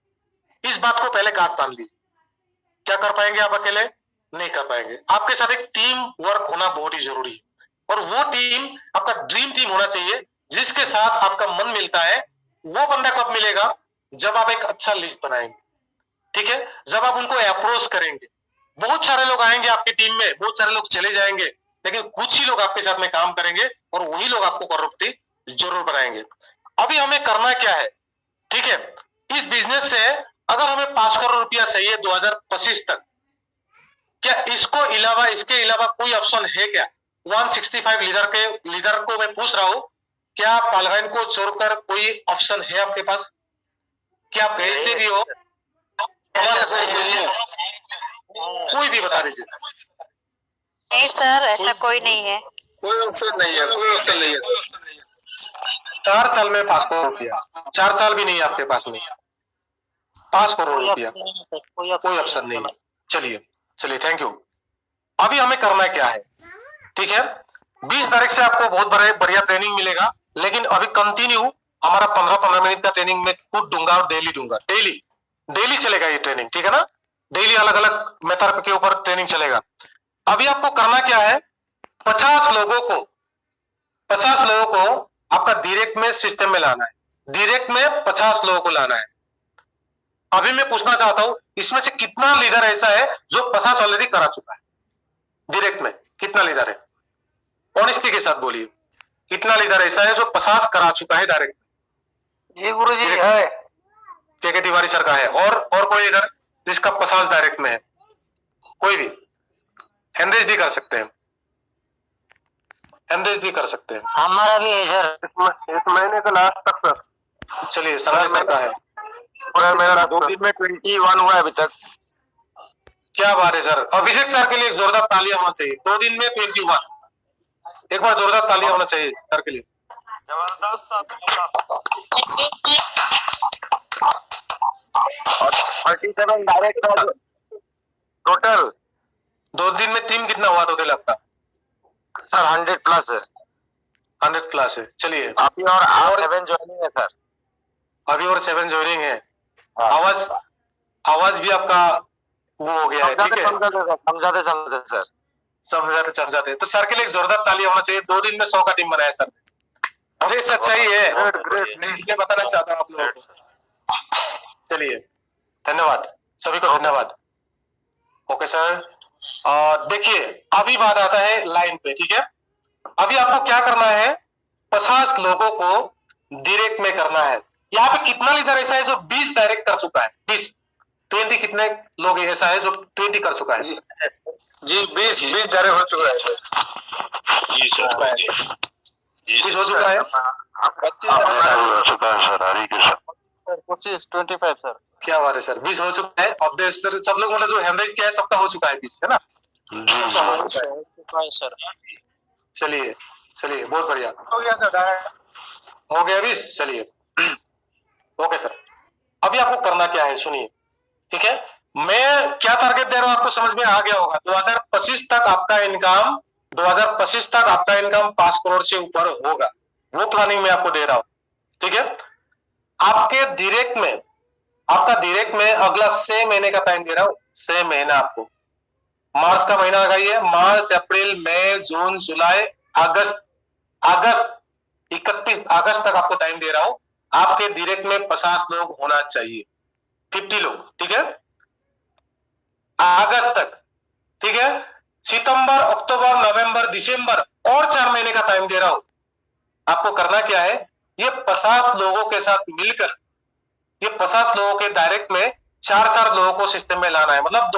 Speaker 5: इस बात को पहले गांठ बांध लीजिए। क्या कर पाएंगे आप? अकेले नहीं कर पाएंगे। आपके साथ एक टीम वर्क होना बहुत ही जरूरी है। और वो टीम आपका ड्रीम टीम होना चाहिए, जिसके साथ आपका मन मिलता है। वो बंदा कब मिलेगा? जब आप एक अच्छा लिस्ट बनाएंगे, ठीक है, जब आप उनको अप्रोच करेंगे। बहुत सारे लोग आएंगे आपकी टीम में, बहुत सारे लोग चले जाएंगे, लेकिन कुछ ही लोग आपके साथ में काम करेंगे और वही लोग आपको करोड़पति जरूर बनाएंगे। अभी हमें करना क्या है, ठीक है, इस बिजनेस से अगर हमें 5 करोड़ रुपया चाहिए 2025 तक, क्या इसके अलावा कोई ऑप्शन है क्या? 165 लीडर को मैं पूछ रहा हूं, क्या पालगाइन को छोड़कर कोई ऑप्शन है आपके पास? क्या आप कहीं से भी हो? कोई भी बता दीजिए।
Speaker 6: नहीं सर, ऐसा कोई नहीं है।
Speaker 3: कोई ऑप्शन नहीं है, कोई ऑप्शन नहीं है।
Speaker 5: 4 साल में 5 करोड़ रुपया, 4 साल भी नहीं है आपके पास में 5 करोड़ रुपया, कोई ऑप्शन नहीं है। चलिए चलिए, थैंक यू। अभी हमें करना क्या है, ठीक है, 20 तारीख से आपको बहुत बढ़िया ट्रेनिंग मिलेगा, लेकिन अभी कंटिन्यू हमारा 15-15 मिनट का ट्रेनिंग में खुद दूंगा और डेली दूंगा, डेली चलेगा ये ट्रेनिंग, ठीक है ना, डेली अलग अलग मेथड के ऊपर ट्रेनिंग चलेगा। अभी आपको करना क्या है, 50 लोगों को आपका डायरेक्ट में सिस्टम में लाना है, डायरेक्ट में 50 लोगों को लाना है। अभी मैं पूछना चाहता हूं, इसमें से कितना लीडर ऐसा है जो 50 ऑलरेडी करा चुका है डायरेक्ट में? कितना लीडर है? ऑनेस्टी के साथ बोलिए, कितना लीडर ऐसा है जो 50 करा चुका है डायरेक्ट?
Speaker 3: ये गुरुजी है,
Speaker 5: के तिवारी सर का है। और कोई इधर जिसका 50 डायरेक्ट में है? कोई भी? हैंडेज भी कर सकते हैं, हैंडेज भी कर सकते हैं।
Speaker 3: हमारा भी है सर, इस महीने का लास्ट तक सर।
Speaker 5: चलिए, संजय सर का है।
Speaker 3: और मेरा 2 दिन में 21 हुआ है अभी तक।
Speaker 5: क्या बात है सर। अभिषेक सर के लिए एक जोरदार तालियां होना चाहिए। 2 दिन में 21, एक बार जोरदार तालियां होना चाहिए सर के लिए।
Speaker 2: जबरदस्त।
Speaker 3: 37 डायरेक्ट टोटल।
Speaker 5: 2 दिन में टीम कितना हुआ टोटल आपका?
Speaker 3: सर 100 प्लस है।
Speaker 5: 100 प्लस है। चलिए,
Speaker 3: अभी और 7 ज्वाइनिंग है सर।
Speaker 5: अभी और 7 ज्वाइनिंग है। आवाज भी आपका वो हो गया है, ठीक है, समझाते। तो सर के लिए एक जोरदार ताली होना चाहिए। 2 दिन में 100 का टीम बनाया सर। अरे सच्चाई है, मैं इसलिए बताना चाहता हूँ आप लोगों को। चलिए, धन्यवाद सभी को, धन्यवाद। Okay sir. देखिए, अभी बात आता है लाइन पे, ठीक है। अभी आपको क्या करना है, 50 लोगों को डायरेक्ट में करना है। यहाँ पे कितना लीडर ऐसा है जो 20 डायरेक्ट कर चुका है? 20 कितने लोग ऐसा है जो 20 कर चुका है?
Speaker 3: जी 20 डायरेक्ट हो चुका है सर।
Speaker 1: जी सर,
Speaker 5: 20 हो चुका है।
Speaker 3: 25 सर।
Speaker 5: क्या बात है सर, 20 हो चुका है। अब सर सब लोग मतलब जो हैंडल किया है सबका हो चुका है 20, है ना?
Speaker 3: हो चुका है सर।
Speaker 5: चलिए चलिए, बहुत बढ़िया,
Speaker 3: हो गया सर डायरेक्ट।
Speaker 5: हो गया 20। चलिए, ओके सर। अभी आपको करना क्या है सुनिए, ठीक है। मैं क्या टारगेट दे रहा हूं आपको समझ में आ गया होगा। 2025 तक आपका इनकम 5 करोड़ से ऊपर होगा, वो प्लानिंग मैं आपको दे रहा हूं, ठीक है। आपके डायरेक्ट में अगला 6 महीने का टाइम दे रहा हूं। 6 महीना आपको, मार्च का महीना लगाइए, मार्च, अप्रैल, मई, जून, जुलाई, अगस्त 31 अगस्त तक आपको टाइम दे रहा हूं। आपके डायरेक्ट में 50 लोग होना चाहिए, 50 लोग, ठीक है, अगस्त तक, ठीक है। सितंबर, अक्टूबर, नवंबर, दिसंबर और 4 महीने का टाइम दे रहा हूं। आपको करना क्या है, ये 50 लोगों के साथ मिलकर, ये 50 लोगों के डायरेक्ट में 4 लोगों को सिस्टम में लाना है। मतलब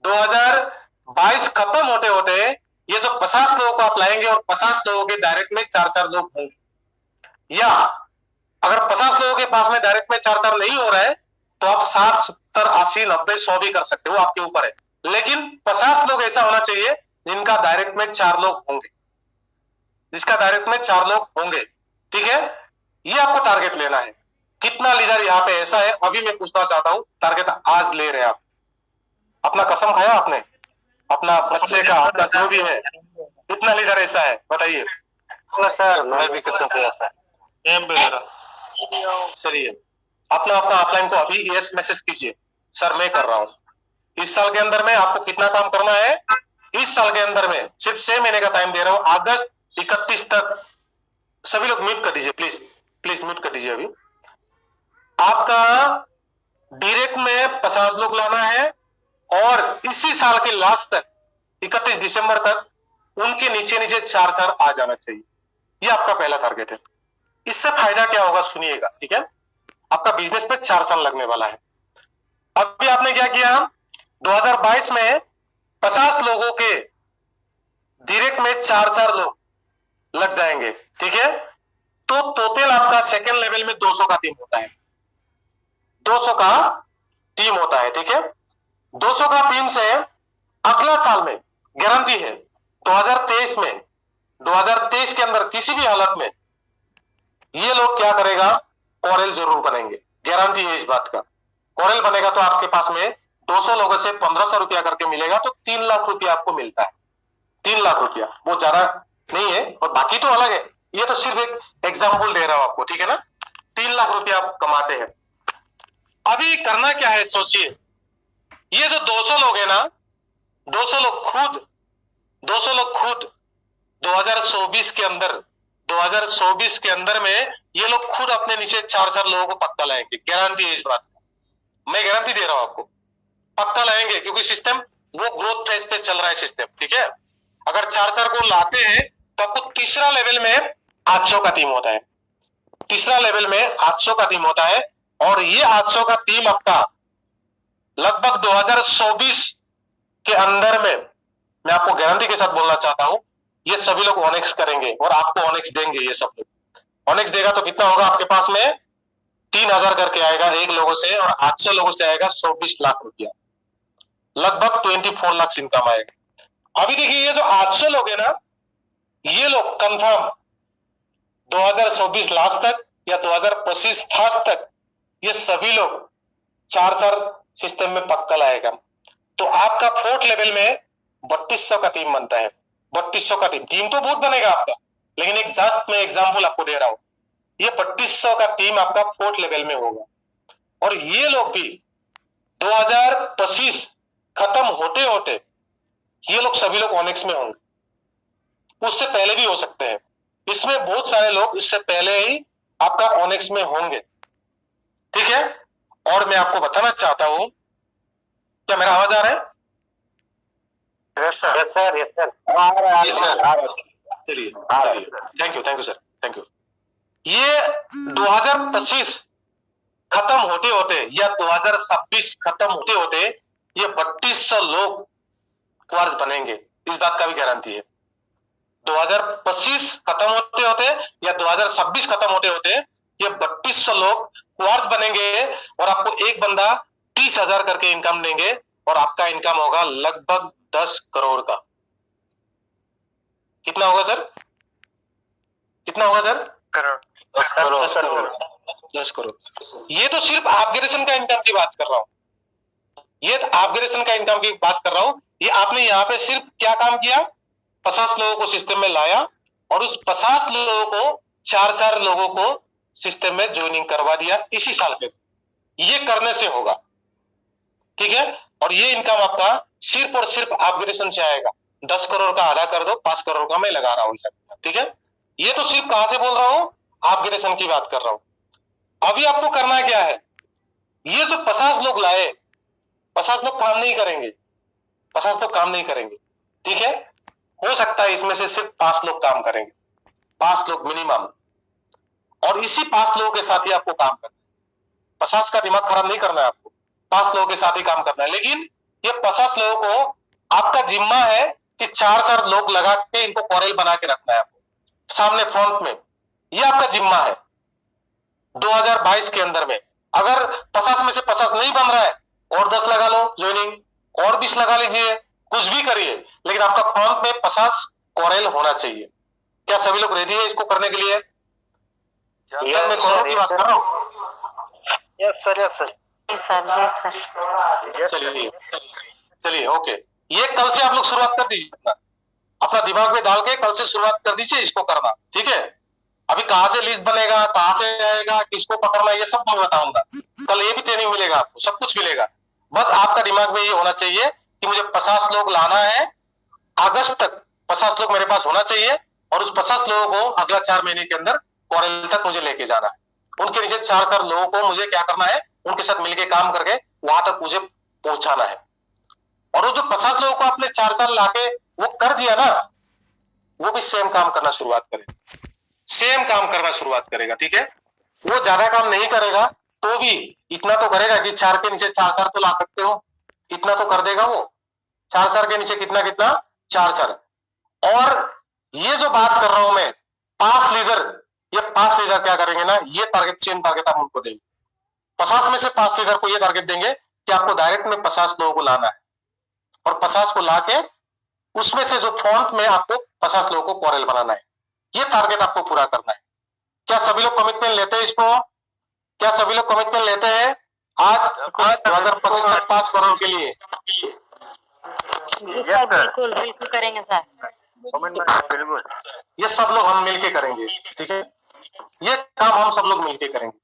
Speaker 5: 2022 खत्म होते होते ये जो 50 लोगों को आप लाएंगे और 50 लोगों के डायरेक्ट में 4 लोग होंगे। या अगर 50 लोगों के पास में डायरेक्ट में 4 नहीं हो रहा है तो आप 60, 70, 80, 90, 100 भी कर सकते हो, आपके ऊपर है। लेकिन 50 लोग ऐसा होना चाहिए जिनका डायरेक्ट में 4 लोग होंगे, जिसका डायरेक्ट में 4 लोग होंगे, ठीक है। ये आपको टारगेट लेना है। कितना लीडर यहाँ पे ऐसा है, अभी मैं पूछना चाहता हूँ। टारगेट आज ले रहे हैं आप, अपना कसम खाया आपने, अपना बच्चे का, अपना जो भी है, कितना लीडर ऐसा है बताइए।
Speaker 3: सर मैं भी कसम खाया सर।
Speaker 5: चलिए, अपना अपलाइन को अभी यस मैसेज कीजिए, सर मैं कर रहा हूँ। इस साल के अंदर में आपको कितना काम करना है, इस साल के अंदर में सिर्फ 6 महीने का टाइम दे रहा हूं, अगस्त 31 तक। सभी लोग म्यूट कर दीजिए प्लीज, प्लीज म्यूट कर दीजिए। अभी आपका डायरेक्ट में 50 लोग लाना है और इसी साल के लास्ट तक 31 दिसंबर तक उनके नीचे नीचे 4 आ जाना चाहिए। ये आपका पहला टारगेट है। इससे फायदा क्या होगा सुनिएगा, ठीक है। आपका बिजनेस पे 4 लगने वाला है। अभी आपने क्या किया, 2022 में 50 लोगों के डायरेक्ट में 4 लोग लग जाएंगे, ठीक है। तो टोटल आपका सेकेंड लेवल में 200 का टीम होता है, 200 का टीम होता है, ठीक है। 200 का टीम से अगला साल में गारंटी है 2023 के अंदर किसी भी हालत में ये लोग क्या करेगा, कॉरेल जरूर बनेंगे, गारंटी है इस बात का। कॉरेल बनेगा तो आपके पास में 200 लोगों से 1500 रुपया करके मिलेगा, तो 3 लाख रुपया आपको मिलता है। 3 लाख रुपया वो ज्यादा नहीं है, और बाकी तो अलग है, ये तो सिर्फ एक एग्जाम्पल दे रहा हूं आपको, ठीक है ना। 3 लाख रुपया आप कमाते हैं। अभी करना क्या है सोचिए, ये जो 200 लोग है ना, 200 लोग खुद 2024 के अंदर में ये लोग खुद अपने नीचे 4 लोगों को पक्का लाएंगे, गारंटी है इस बात का। मैं गारंटी दे रहा हूं आपको, पक्का लाएंगे, क्योंकि सिस्टम वो ग्रोथ फेज पे चल रहा है सिस्टम, ठीक है। अगर 4 को लाते हैं तो आपको तीसरा लेवल में 800 का टीम होता है, तीसरा लेवल में 800 का टीम होता है। और ये 800 का टीम आपका लगभग 2024 के अंदर में, मैं आपको गारंटी के साथ बोलना चाहता हूं, ये सभी लोग ऑनेक्स करेंगे और आपको ऑनेक्स देंगे। ये सब लोग ऑनेक्स देगा तो कितना होगा आपके पास में, 3000 करके आएगा एक लोगों से, और 800 लोगों से आएगा 24 लाख रुपया, लगभग 24 लाख इनकम आएगा। अभी देखिए ये जो 800 लोग है ना, ये लोग कंफर्म 2024 लास्ट तक या 2025 फर्स्ट तक ये सभी लोग 4 सिस्टम में पक्का लाएगा। तो आपका 4th लेवल में 3200 का टीम बनता है। 3200 का टीम तो बहुत बनेगा आपका, लेकिन एक जस्ट मैं एग्जांपल आपको दे रहा हूं, ये 3200 का टीम आपका 4th लेवल में होगा। और ये लोग भी 2025 खत्म होते होते ये लोग सभी लोग ऑनेक्स में होंगे, उससे पहले भी हो सकते हैं। इसमें बहुत सारे लोग इससे पहले ही आपका ऑनेक्स में होंगे, ठीक है। और मैं आपको बताना चाहता हूं, क्या मेरा आवाज आ रहा है?
Speaker 4: Yes sir.
Speaker 5: चलिए, thank you sir, thank you. ये 2025 खत्म होते होते या 2026 खत्म होते होते ये 3200 लोग क्वार्ज बनेंगे, इस बात का भी गारंटी है। 2025 खत्म होते होते या 2026 खत्म होते होते ये 3200 लोग क्वार्ज बनेंगे, और आपको एक बंदा 30,000 करके इनकम देंगे, और आपका इनकम होगा लगभग 10 करोड़ का। कितना होगा सर? कितना होगा सर?
Speaker 2: 10 करोड़।
Speaker 5: 10 करोड़। ये तो सिर्फ अपग्रेडेशन का इनकम की बात कर रहा हूं, ये अपग्रेडेशन का इनकम की बात कर रहा हूं। ये आपने यहाँ पे सिर्फ क्या काम किया, 50 लोगों को सिस्टम में लाया, और उस 50 लोगों को 4 लोगों को सिस्टम में ज्वाइनिंग करवा दिया इसी साल पे। ये करने से होगा, ठीक है। और ये इनकम आपका सिर्फ और सिर्फ अपग्रेडेशन से आएगा। 10 करोड़ का आधा कर दो, 5 करोड़ का मैं लगा रहा हूं, ठीक है। ये तो सिर्फ कहां से बोल रहा हूं, अपग्रेडेशन की बात कर रहा हूं। अभी आपको करना क्या है, ये जो 50 लोग लाए, 50 लोग काम नहीं करेंगे, 50 लोग काम नहीं करेंगे, ठीक है। हो सकता है इसमें से सिर्फ 5 लोग काम करेंगे, 5 लोग मिनिमम, और इसी 5 लोगों के साथ ही आपको काम करना है। 50 का दिमाग खराब नहीं करना है आपको, 5 लोगों के साथ ही काम करना है। लेकिन ये 50 लोगों को आपका जिम्मा है कि 4 लोग लगा के इनको कॉरेल बना के रखना है आपको सामने फ्रंट में, ये आपका जिम्मा है। 2022 के अंदर में अगर 50 में से 50 नहीं बन रहा है, और 10 लगा लो ज्वाइनिंग, और 20 लगा लीजिए, कुछ भी करिए, लेकिन आपका फ्रंट में 50 कॉरेल होना चाहिए। क्या सभी लोग रेडी है इसको करने के लिए? सर मैं करोड़ की बात कर रहा हूँ।
Speaker 6: Yes sir.
Speaker 5: चलिए ओके, ये कल से आप लोग शुरुआत कर दीजिए, अपना दिमाग में डाल के कल से शुरुआत कर दीजिए इसको करना, ठीक है। अभी कहां से लिस्ट बनेगा, कहां से आएगा, किसको पकड़ना, ये सब मैं बताऊंगा कल। ये भी ट्रेनिंग मिलेगा आपको, सब कुछ मिलेगा। बस आपका दिमाग में ये होना चाहिए कि मुझे 50 लोग लाना है, अगस्त तक 50 लोग मेरे पास होना चाहिए और उस 50 लोगों को अगला 4 महीने के अंदर कोरेल तक मुझे लेके जाना है। उनके नीचे 4 लोगों को मुझे क्या करना है, उनके साथ मिलकर काम करके वहां तक मुझे पहुंचाना है। और वो जो 50 लोगों को आपने 4 लाके वो कर दिया ना, वो भी सेम काम करना शुरुआत करेगा, सेम काम करना शुरुआत करेगा। ठीक है, वो ज्यादा काम नहीं करेगा तो भी इतना तो करेगा कि 4 के नीचे 4 तो ला सकते हो, इतना तो कर देगा वो। 4 के नीचे कितना कितना 4। और ये जो बात कर रहा हूं मैं 5 लीडर, ये 5 लीडर क्या करेंगे ना, ये टारगेट सेम टारगेट आप उनको देंगे। 50 में से 5 लीडर को ये टारगेट देंगे कि आपको डायरेक्ट में 50 लोगों को लाना है और 50 को लाके उसमें से जो फ्रंट में आपको 50 लोगों को कोरेल बनाना है। ये टारगेट आपको पूरा करना है। क्या सभी लोग कमिटमेंट लेते हैं इसको? क्या सभी लोग कमिटमेंट लेते हैं आज 2025 तक 5 करोड़ के लिए?
Speaker 6: जी सर, बिल्कुल बिल्कुल करेंगे सर।
Speaker 1: बिल्कुल।
Speaker 5: ये सब लोग हम मिलके करेंगे। ठीक है, ये काम हम सब लोग मिलके करेंगे।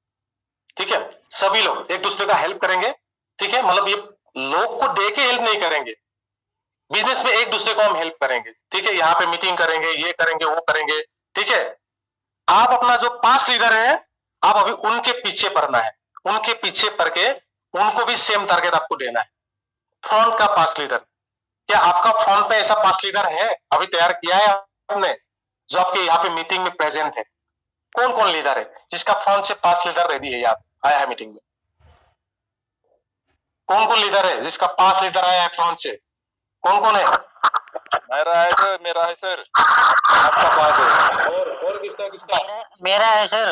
Speaker 5: ठीक है, सभी लोग एक दूसरे का हेल्प करेंगे। ठीक है, मतलब ये लोग को दे के हेल्प नहीं करेंगे, बिजनेस में एक दूसरे को हम हेल्प करेंगे। ठीक है, यहाँ पे मीटिंग करेंगे, ये करेंगे, वो करेंगे। ठीक है, आप अपना जो 5 लीडर है आप अभी उनके पीछे पड़ना है, उनके पीछे पड़ के उनको भी सेम टारगेट आपको देना है। फ्रंट का 5 लीडर, क्या आपका फ्रंट पे ऐसा 5 लीडर है अभी तैयार किया है आपने जो आपके यहाँ पे मीटिंग में प्रेजेंट है? कौन कौन लीडर है जिसका फ्रंट से 5 लीडर रेडी है, याद आया है मीटिंग में? कौन कौन लीडर है जिसका 5 लीडर आया है फ्रंट से? कौन कौन है?
Speaker 7: मेरा है सर, मेरा है सर।
Speaker 5: आपका 5 है। और किसका किसका?
Speaker 6: मेरा है सर,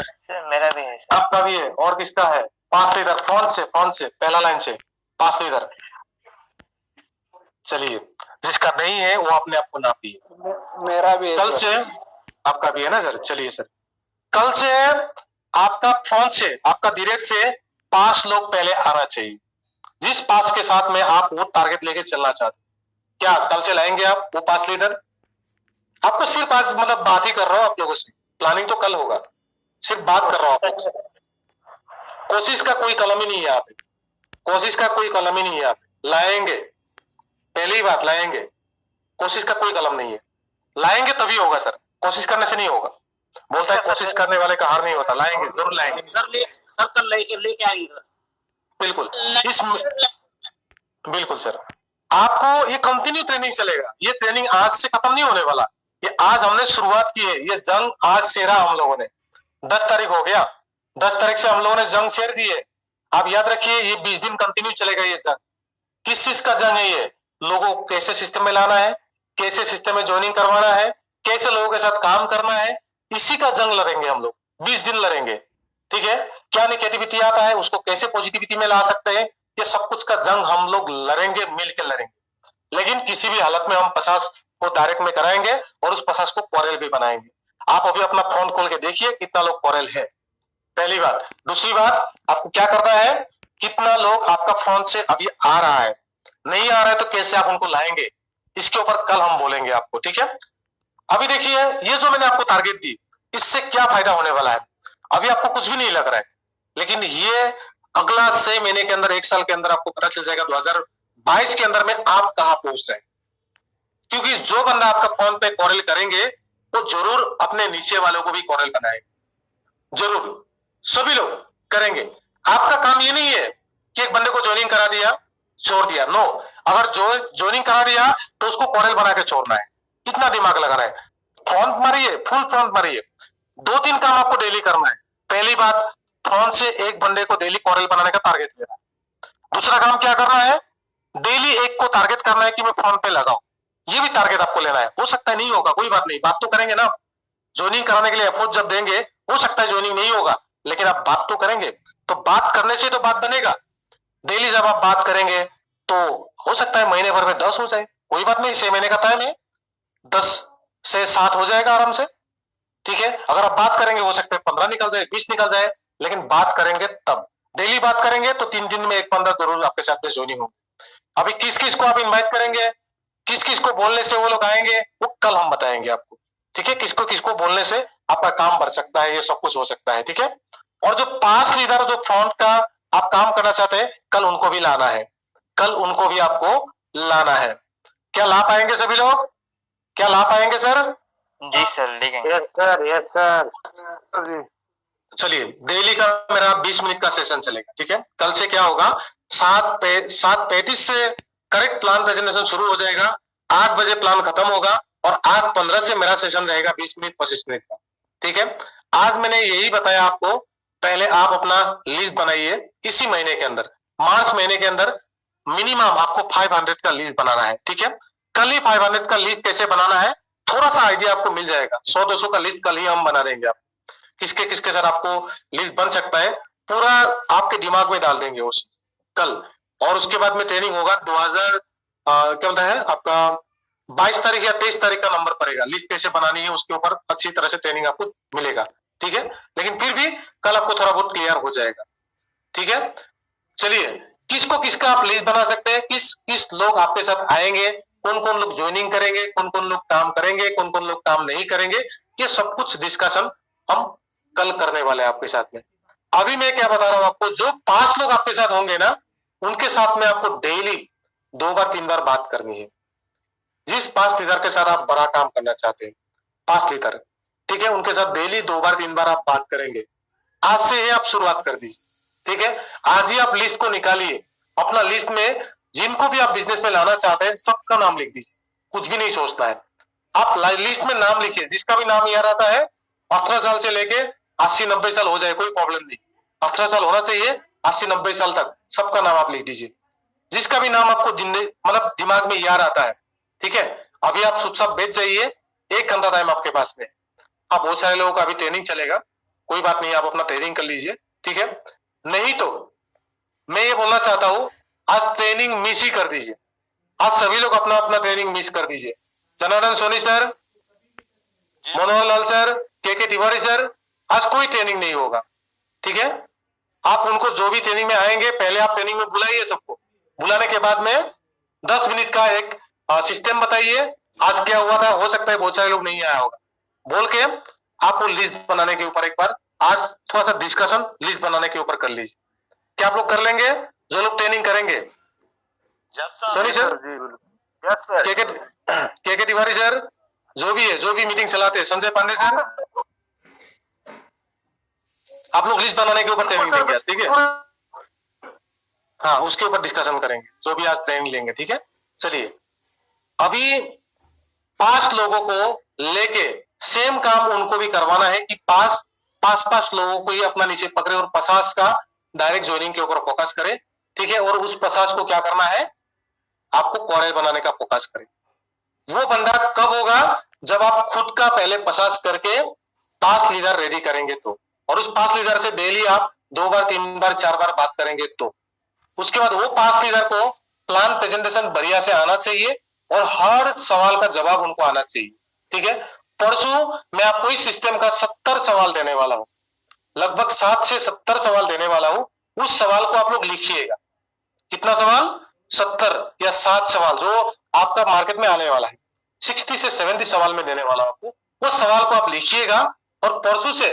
Speaker 6: मेरा भी है सर।
Speaker 5: आपका भी है। और किसका है? 5 लीडर फ्रंट से पहला लाइन से 5 लीडर। चलिए, जिसका नहीं है वो अपने आप को नापिए।
Speaker 3: मेरा भी है
Speaker 5: कल से आपका भी है ना सर? चलिए सर, कल से आपका फ्रंट से, आपका डायरेक्ट से 5 लोग पहले आना चाहिए, जिस 5 के साथ में आप वो टारगेट लेके चलना चाहते। क्या कल से लाएंगे आप वो 5 लीडर? आपको सिर्फ आज मतलब बात ही कर रहा हूं आप लोगों से, प्लानिंग तो कल होगा, सिर्फ बात कर रहा हूं आप लोगों से। कोशिश का कोई कलम ही नहीं है यहाँ पे, कोशिश का कोई कलम ही नहीं है यहाँ पे। लाएंगे, पहली बात लाएंगे, कोशिश का कोई कलम नहीं है। लाएंगे तभी होगा सर, कोशिश करने से नहीं होगा। बोलता है कोशिश करने वाले का हार नहीं होता। लाएंगे, जरूर लाएंगे
Speaker 4: सर कल लेके आएंगे
Speaker 5: बिल्कुल। बिल्कुल सर, आपको ये कंटिन्यू ट्रेनिंग चलेगा। ये ट्रेनिंग आज से खत्म नहीं होने वाला, ये आज हमने शुरुआत की है। ये जंग आज सेरा हम लोगों ने, 10 तारीख हो गया, 10 तारीख से हम लोगों ने जंग शेर दी है। आप याद रखिए ये 20 दिन कंटिन्यू चलेगा ये जंग। किस चीज का जंग है ये? लोगों को कैसे सिस्टम में लाना है, कैसे सिस्टम में ज्वाइनिंग करवाना है, कैसे लोगों के साथ काम करना है, इसी का जंग लड़ेंगे हम लोग। 20 दिन लड़ेंगे। ठीक है, क्या निगेटिविटी आता है उसको कैसे पॉजिटिविटी में ला सकते हैं, ये सब कुछ का जंग हम लोग लड़ेंगे, मिलकर लड़ेंगे। लेकिन किसी भी हालत में हम 50 को डायरेक्ट में कराएंगे और उस 50 को कोरेल भी बनाएंगे। आप अभी अपना फोन खोल के देखिए कितना लोग कोरेल है, पहली बात। दूसरी बात, आपको क्या करना है, कितना लोग आपका फोन से अभी आ रहा है, नहीं आ रहा है तो कैसे आप उनको लाएंगे, इसके ऊपर कल हम बोलेंगे आपको। ठीक है, अभी देखिए ये जो मैंने आपको टारगेट दी, इससे क्या फायदा होने वाला है अभी आपको कुछ भी नहीं लग रहा है, लेकिन ये अगला 6 महीने के अंदर, 1 साल के अंदर आपको पता चल जाएगा 2022 के अंदर में आप कहां पहुंच रहे हैं। क्योंकि जो बंदा आपका फोन पे कोरेल करेंगे वो जरूर अपने नीचे वालों को भी कोरेल बनाएंगे, जरूर सभी लोग करेंगे। आपका काम ये नहीं है कि एक बंदे को ज्वाइनिंग करा दिया छोड़ दिया, नो। अगर ज्वाइनिंग करा दिया तो उसको कोरेल बना के छोड़ना है, इतना दिमाग लगा रहा है। फ्रंट मारिए, फुल फ्रंट मारिए। 2-3 काम आपको डेली करना है। पहली बात, फ्रंट से एक बंदे को डेली कोरेल बनाने का टारगेट लेना है। दूसरा काम क्या करना है, डेली एक को टारगेट करना है कि मैं फ्रंट पे लगाऊं, ये भी टारगेट आपको लेना है। हो सकता है नहीं होगा, कोई बात नहीं, बात तो करेंगे ना। ज्वाइनिंग कराने के लिए एफर्ट जब देंगे, हो सकता है ज्वाइनिंग नहीं होगा, लेकिन आप बात तो करेंगे। तो बात करने से तो बात बनेगा। डेली जब आप बात करेंगे तो हो सकता है महीने भर में 10 हो जाए, कोई बात नहीं, 6 महीने का टाइम है, 10 से 7 हो जाएगा आराम से। ठीक है, अगर आप बात करेंगे हो सकता है 15 निकल जाए, 20 निकल जाए, लेकिन बात करेंगे तब। डेली बात करेंगे तो 3 दिन में एक बंदा जरूर आपके साथ में ज्वाइनिंग होगी। अभी किस किस को आप इनवाइट करेंगे, किस किस को बोलने से वो लोग आएंगे, वो कल हम बताएंगे आपको। ठीक है, किसको किसको बोलने से आपका काम बढ़ सकता है, ये सब कुछ हो सकता है। ठीक है, और जो 5 लीडर जो फ्रंट का आप काम करना चाहते हैं, कल उनको भी लाना है, कल उनको भी आपको लाना है। क्या ला पाएंगे सभी लोग? क्या ला पाएंगे सर?
Speaker 7: जी सर लेंगे।
Speaker 4: Yes sir, yes sir.
Speaker 5: चलिए, डेली का मेरा 20 मिनट का सेशन चलेगा, ठीक है। कल से क्या होगा, 7:35 से करेक्ट प्लान प्रेजेंटेशन शुरू हो जाएगा, 8 बजे प्लान खत्म होगा और 8:15 से मेरा सेशन रहेगा 20 मिनट 25 मिनट का, ठीक है। आज मैंने यही बताया आपको, पहले आप अपना लिस्ट बनाइए। इसी महीने के अंदर, मार्च महीने के अंदर मिनिमम आपको 500 का लिस्ट बनाना है, ठीक है। कल ही 500 का लिस्ट कैसे बनाना है थोड़ा सा आइडिया आपको मिल जाएगा। 100-200 का लिस्ट कल ही हम बना देंगे। आप किसके किसके साथ आपको लिस्ट बन सकता है पूरा आपके दिमाग में डाल देंगे उस कल। और उसके बाद में ट्रेनिंग होगा 2000 क्या बोलता है आपका 22 तारीख या 23 तारीख का नंबर पड़ेगा। लिस्ट कैसे बनानी है उसके ऊपर अच्छी तरह से ट्रेनिंग आपको मिलेगा, ठीक है। लेकिन फिर भी कल आपको थोड़ा बहुत क्लियर हो जाएगा, ठीक है। चलिए, किसको किसका आप लिस्ट बना सकते हैं, किस किस लोग आपके साथ आएंगे, कौन कौन लोग ज्वाइनिंग करेंगे, कौन कौन लोग काम करेंगे, कौन कौन लोग काम नहीं करेंगे, ये सब कुछ डिस्कशन हम कल करने वाले हैं आपके साथ में। अभी मैं क्या बता रहा हूं आपको, जो 5 लोग आपके साथ होंगे ना, उनके साथ में आपको डेली 2 बार 3 बार बात करनी है। जिस 5 लीडर के साथ आप बड़ा काम करना चाहते हैं, 5 लीडर, ठीक है, उनके साथ डेली 2 बार 3 बार आप बात करेंगे। आज से ही आप शुरुआत कर दीजिए, ठीक है। आज ही आप लिस्ट को निकालिए, अपना लिस्ट में जिनको भी आप बिजनेस में लाना चाहते हैं सबका नाम लिख दीजिए, कुछ भी नहीं सोचना है। आप लिस्ट में नाम लिखिए, जिसका भी नाम याद आता है, 18 साल से लेके 80-90 साल हो जाए कोई प्रॉब्लम नहीं, 18 साल होना चाहिए, 80-90 साल तक सबका नाम आप लिख दीजिए। जिसका भी नाम आपको मतलब दिमाग में याद आता है, ठीक है। अभी आप चुपचाप बैठ जाइए, 1 घंटा टाइम आपके पास में। आप बहुत सारे लोगों का अभी ट्रेनिंग चलेगा, कोई बात नहीं, आप अपना ट्रेनिंग कर लीजिए, ठीक है। नहीं तो मैं ये बोलना चाहता हूं, आज ट्रेनिंग मिस ही कर दीजिए। आज सभी लोग अपना अपना ट्रेनिंग मिस कर दीजिए। Janardan Soni sir, Manohar Lal sir, K Tiwari sir, आज कोई ट्रेनिंग नहीं होगा, ठीक है। आप उनको जो भी ट्रेनिंग में आएंगे, पहले आप ट्रेनिंग में बुलाइए सबको। बुलाने के बाद में 10 मिनट का एक सिस्टम बताइए, आज क्या हुआ था, हो सकता है बहुत सारे लोग नहीं आया होगा, बोल के आपको लिस्ट बनाने के ऊपर एक बार आज थोड़ा सा डिस्कशन लिस्ट बनाने के ऊपर कर लीजिए। क्या आप लोग कर लेंगे जो लोग ट्रेनिंग करेंगे? Soni sir,
Speaker 4: yes sir.
Speaker 5: K Tiwari sir, जो भी है, जो भी मीटिंग चलाते हैं, संजय पांडे सर, आप लोग लिस्ट बनाने के ऊपर ट्रेनिंग लेंगे आज, ठीक है। हाँ, उसके ऊपर डिस्कशन करेंगे जो भी आज ट्रेनिंग लेंगे, ठीक है। चलिए, अभी 5 लोगों को लेके सेम काम उनको भी करवाना है कि 5 लोगों को ही अपना नीचे पकड़े और 50 का डायरेक्ट ज्वाइनिंग के ऊपर फोकस करें, ठीक है। और उस 50 को क्या करना है, आपको क्वारल बनाने का फोकस करें। वो बंदा कब होगा, जब आप खुद का पहले 50 करके 5 लीडर रेडी करेंगे तो, और उस 5 लीडर से डेली आप 2 बार 3 बार 4 बार बात करेंगे तो। उसके बाद वो 5 लीडर को प्लान प्रेजेंटेशन बढ़िया से आना चाहिए और हर सवाल का जवाब उनको आना चाहिए, ठीक है। परसों मैं आपको इस सिस्टम का 70 सवाल देने वाला हूं, लगभग 7 से 70 सवाल देने वाला हूं। उस सवाल को आप लोग लिखिएगा। कितना सवाल? 70 या 7 सवाल जो आपका मार्केट में आने वाला है। 60 से 70 सवाल में देने वाला हूं आपको। उस सवाल को आप लिखिएगा और परसों से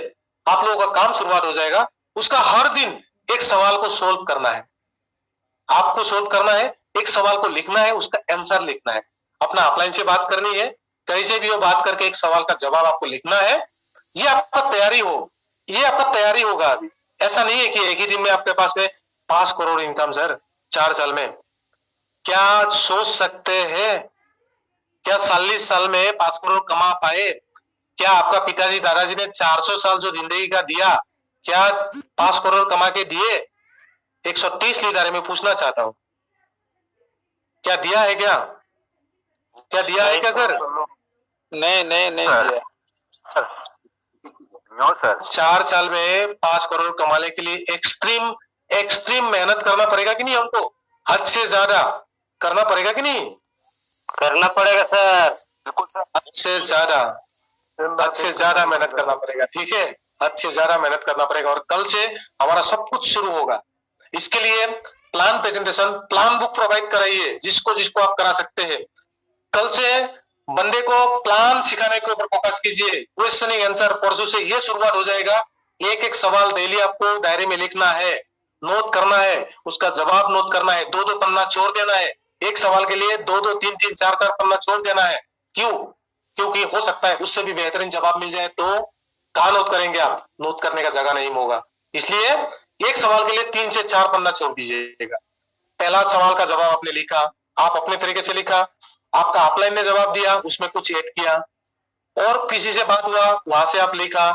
Speaker 5: आप लोगों का काम शुरुआत हो जाएगा। उसका हर दिन एक सवाल को सोल्व करना है, आपको सोल्व करना है, एक सवाल को लिखना है, उसका आंसर लिखना है। अपना अपलाइन से बात करनी है, कहीं से भी वो बात करके एक सवाल का जवाब आपको लिखना है। ये आपका तैयारी होगा। अभी ऐसा नहीं है कि एक ही दिन में आपके पास में 5 करोड़ इनकम सर 4 साल में। क्या सोच सकते हैं? क्या 40 साल में 5 करोड़ कमा पाए? क्या आपका पिताजी दादाजी ने 400 साल जो जिंदगी का दिया, क्या 5 करोड़ कमा के दिए? 130 लीडर में पूछना चाहता हूं, क्या दिया है? क्या दिया है क्या सर?
Speaker 7: नहीं दिया।
Speaker 4: No sir.
Speaker 5: 4 साल में 5 करोड़ कमाने के लिए एक्सट्रीम मेहनत करना पड़ेगा कि नहीं? हमको हद से ज्यादा करना पड़ेगा कि नहीं?
Speaker 4: करना पड़ेगा सर, बिल्कुल सर।
Speaker 5: हद से ज्यादा मेहनत करना पड़ेगा, ठीक है। हद से ज्यादा मेहनत करना पड़ेगा और कल से हमारा सब कुछ शुरू होगा। इसके लिए plan presentation, plan book provide कराइए जिसको आप करा सकते हैं। कल से बंदे को प्लान सिखाने के ऊपर फोकस कीजिए। क्वेश्चनिंग आंसर परसों से ये शुरुआत हो जाएगा। एक सवाल डेली आपको डायरी में लिखना है, नोट करना है, उसका जवाब नोट करना है, 2 पन्ना छोड़ देना है। एक सवाल के लिए 2 3 4 पन्ना छोड़ देना है। क्यों? क्योंकि हो सकता है उससे भी बेहतरीन जवाब मिल जाए तो कहाँ नोट करेंगे आप, नोट करने का जगह नहीं होगा। इसलिए एक सवाल के लिए 3 से 4 पन्ना छोड़ दीजिएगा। पहला सवाल का जवाब आपने लिखा, आप अपने तरीके से लिखा, आपका अपलाइन ने जवाब दिया, उसमें कुछ ऐड किया, और किसी से बात हुआ वहां से आप लिखा,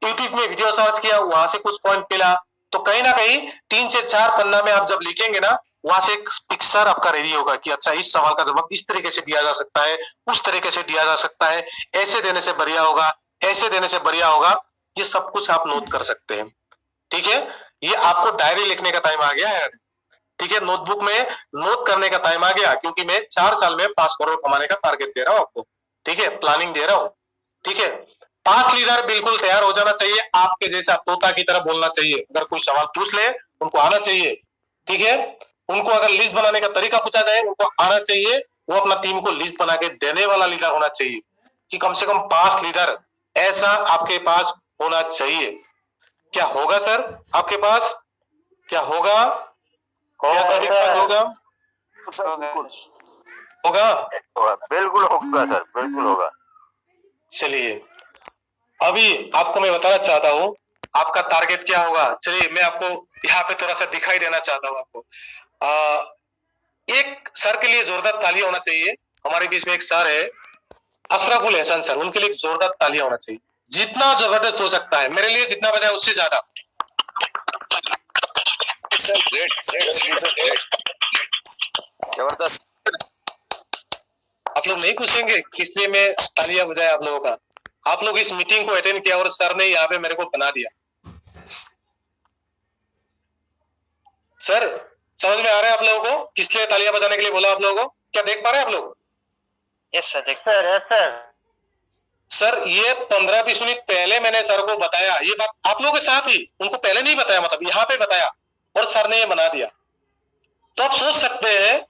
Speaker 5: यूट्यूब में वीडियो सर्च किया वहां से कुछ पॉइंट मिला, तो कहीं ना कहीं 3 से 4 पन्ना में आप जब लिखेंगे ना, वहां से एक पिक्चर आपका रेडी होगा कि अच्छा इस सवाल का जवाब इस तरीके से दिया जा सकता है, उस तरीके से दिया जा सकता है, ऐसे देने से बढ़िया होगा, ऐसे देने से बढ़िया होगा। ये सब कुछ आप नोट कर सकते हैं। ठीक है, ये आपको डायरी लिखने का टाइम आ गया है। ठीक है, नोटबुक में नोट करने का टाइम आ गया, क्योंकि मैं 4 साल में 5 करोड़ कमाने का टारगेट दे रहा हूं आपको। ठीक है, प्लानिंग दे रहा हूं। ठीक है, 5 लीडर बिल्कुल तैयार हो जाना चाहिए, आपके जैसा तोता की तरह बोलना चाहिए। अगर कोई सवाल पूछ ले उनको आना चाहिए। ठीक है, उनको अगर लिस्ट बनाने का तरीका पूछा जाए उनको आना चाहिए। वो अपना टीम को लिस्ट बना के देने वाला लीडर होना चाहिए कि कम से कम 5 लीडर ऐसा आपके पास होना चाहिए। क्या होगा सर आपके पास? क्या होगा? क्या सभी के पास होगा? होगा?
Speaker 7: बिल्कुल होगा सर, बिल्कुल होगा।
Speaker 5: चलिए, अभी आपको मैं बताना चाहता हूँ आपका टारगेट क्या होगा। चलिए, मैं आपको यहाँ पे थोड़ा सा दिखाई देना चाहता हूँ आपको। एक सर के लिए जोरदार तालियां होना चाहिए। हमारे बीच में एक सर है अशरफुल एहसान सर, उनके लिए जोरदार तालियां होना चाहिए। जितना जबरदस्त हो सकता है, मेरे लिए जितना बजाय उससे ज्यादा।
Speaker 7: जबरदस्त।
Speaker 5: आप लोग नहीं पूछेंगे किस लिए मैं तालियां बजाया आप लोगों का? आप लोग इस मीटिंग को अटेंड किया और सर ने यहाँ पे मेरे को बना दिया। सर समझ में आ रहा है आप लोगों को किस लिए तालियां बजाने के लिए बोला आप लोगों को? क्या देख पा रहे हैं आप लोग?
Speaker 7: यस सर, देख सर।
Speaker 5: सर ये 15-20 मिनट पहले मैंने सर को बताया, ये बात आप लोगों के साथ ही, उनको पहले नहीं बताया, मतलब यहाँ पे बताया और सर ने ये बना दिया। तो आप सोच सकते हैं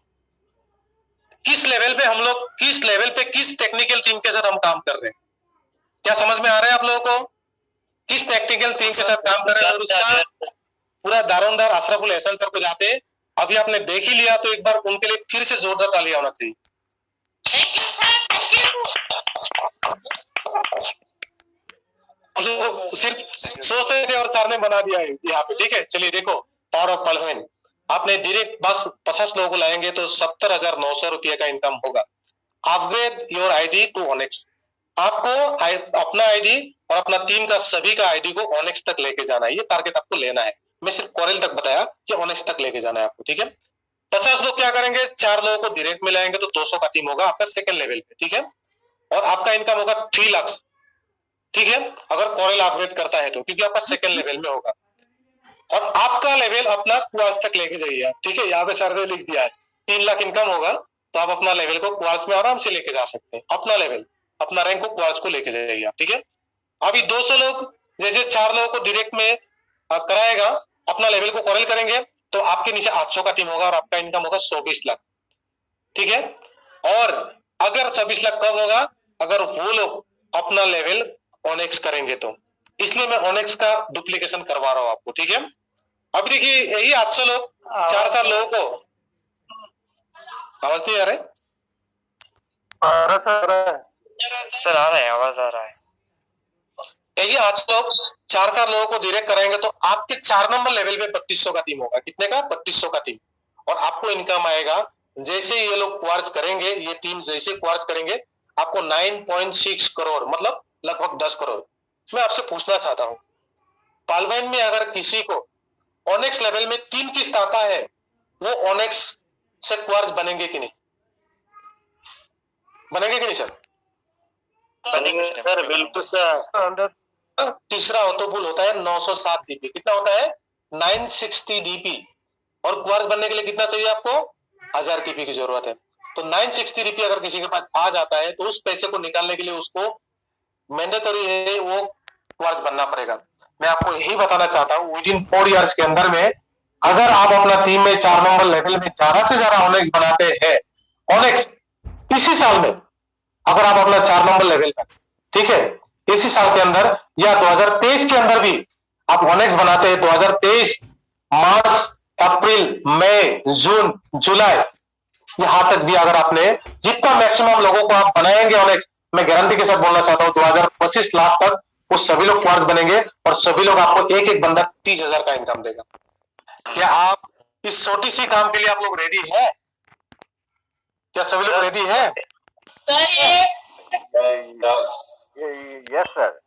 Speaker 5: किस लेवल पे हम लोग, किस लेवल पे किस टेक्निकल टीम के साथ हम काम कर रहे हैं। क्या समझ में आ रहा है आप लोगों को किस टेक्निकल टीम के साथ काम कर रहे हैं? और उसका पूरा दारोमदार अशरफुल एहसान सर को जाते अभी आपने देख ही लिया, तो एक बार उनके लिए फिर से जोरदार तालियां होना चाहिए। सिर्फ सोच रहे थे और सर ने बना दिया है यहाँ पे। ठीक है, चलिए देखो पावर ऑफ पलवेन। आपने डायरेक्ट बस 50 लोगों को लाएंगे तो 70,900 रुपये का इनकम होगा। अपग्रेड योर आईडी टू ओनेक्स। आपको अपना आईडी और अपना टीम का सभी का आईडी को ओनेक्स तक लेके जाना है। ये टारगेट आपको लेना है। मैं सिर्फ कोरेल तक बताया कि ओनेक्स तक लेके जाना है आपको। ठीक है, 50 लोग क्या करेंगे, 4 लोगों को डायरेक्ट में लाएंगे तो 200 का टीम होगा आपका सेकंड लेवल पे। ठीक है, और आपका इनकम होगा 3 लाख। ठीक है, अगर कोरेल अपग्रेड करता है तो, क्योंकि आपका सेकंड लेवल में होगा। और आपका लेवल अपना क्वार्स तक लेके जाइए आप। ठीक है, यहाँ पे सर ने लिख दिया है 3 लाख इनकम होगा तो आप अपना लेवल को क्वार्स में आराम से लेके जा सकते हैं। अपना लेवल, अपना रैंक को क्वार्स को लेके जाइए आप। ठीक है, अभी 200 लोग जैसे 4 लोगों को डायरेक्ट में कराएगा, अपना लेवल को कोरेल करेंगे तो आपके नीचे 800 का टीम होगा और आपका इनकम होगा 24 लाख। ठीक है, और अगर 26 लाख कब होगा, अगर वो लोग अपना लेवल ओनेक्स करेंगे तो। इसलिए मैं ओनेक्स का डुप्लीकेशन करवा रहा हूं आपको। ठीक है, अब देखिए यही 800 लोग 4 साल लोगों को, आवाज नहीं आ रहा है?
Speaker 7: सर आ रहा है, आवाज आ रहा है।
Speaker 5: यही 800 लोग 4 साल लोगों को डायरेक्ट कराएंगे तो आपके 4 नंबर लेवल पे 3200 का टीम होगा। कितने का? 3200 का टीम। और आपको इनकम आएगा जैसे ये लोग क्वार्ज करेंगे, ये टीम जैसे क्वार्ज करेंगे आपको 9.6 करोड़, मतलब लगभग 10 करोड़। मैं आपसे पूछना चाहता हूं, पालवाइन में अगर किसी को ओनेक्स लेवल में 3 किस्त आता है, वो ओनेक्स से क्वार्ज बनेंगे कि नहीं? बनेंगे कि नहीं सर?
Speaker 7: बनेंगे सर, बिल्कुल सर।
Speaker 5: तीसरा ऑटोपुल होता है 907 डीपी। कितना होता है? 960 डीपी। और क्वार्ज बनने के लिए कितना चाहिए आपको? 1000 डीपी की जरूरत है। तो 960 डीपी अगर किसी के पास आ जाता है तो उस पैसे को निकालने के लिए उसको मैंडेटरी है, वो क्वार्ज बनना पड़ेगा। मैं आपको यही बताना चाहता हूँ, विद इन 4 इयर्स के अंदर में अगर आप अपना टीम में 4 नंबर लेवल में ज्यादा से ज्यादा ओनेक्स बनाते हैं, ओनेक्स इसी साल में अगर आप अपना 4 नंबर लेवल का, ठीक है, इसी साल के अंदर या 2023 के अंदर भी आप ओनेक्स बनाते हैं, 2023 मार्च, अप्रैल, मई, जून, जुलाई, यहां तक भी अगर आपने जितना मैक्सिमम लोगों को आप बनाएंगे ओनेक्स, मैं गारंटी के साथ बोलना चाहता हूँ 2025 लास्ट तक वो सभी लोग फॉर्ज बनेंगे और सभी लोग आपको एक एक बंदा 30,000 का इनकम देगा। क्या आप इस छोटी सी काम के लिए आप लोग रेडी है? क्या सभी लोग रेडी है?
Speaker 7: Yes sir.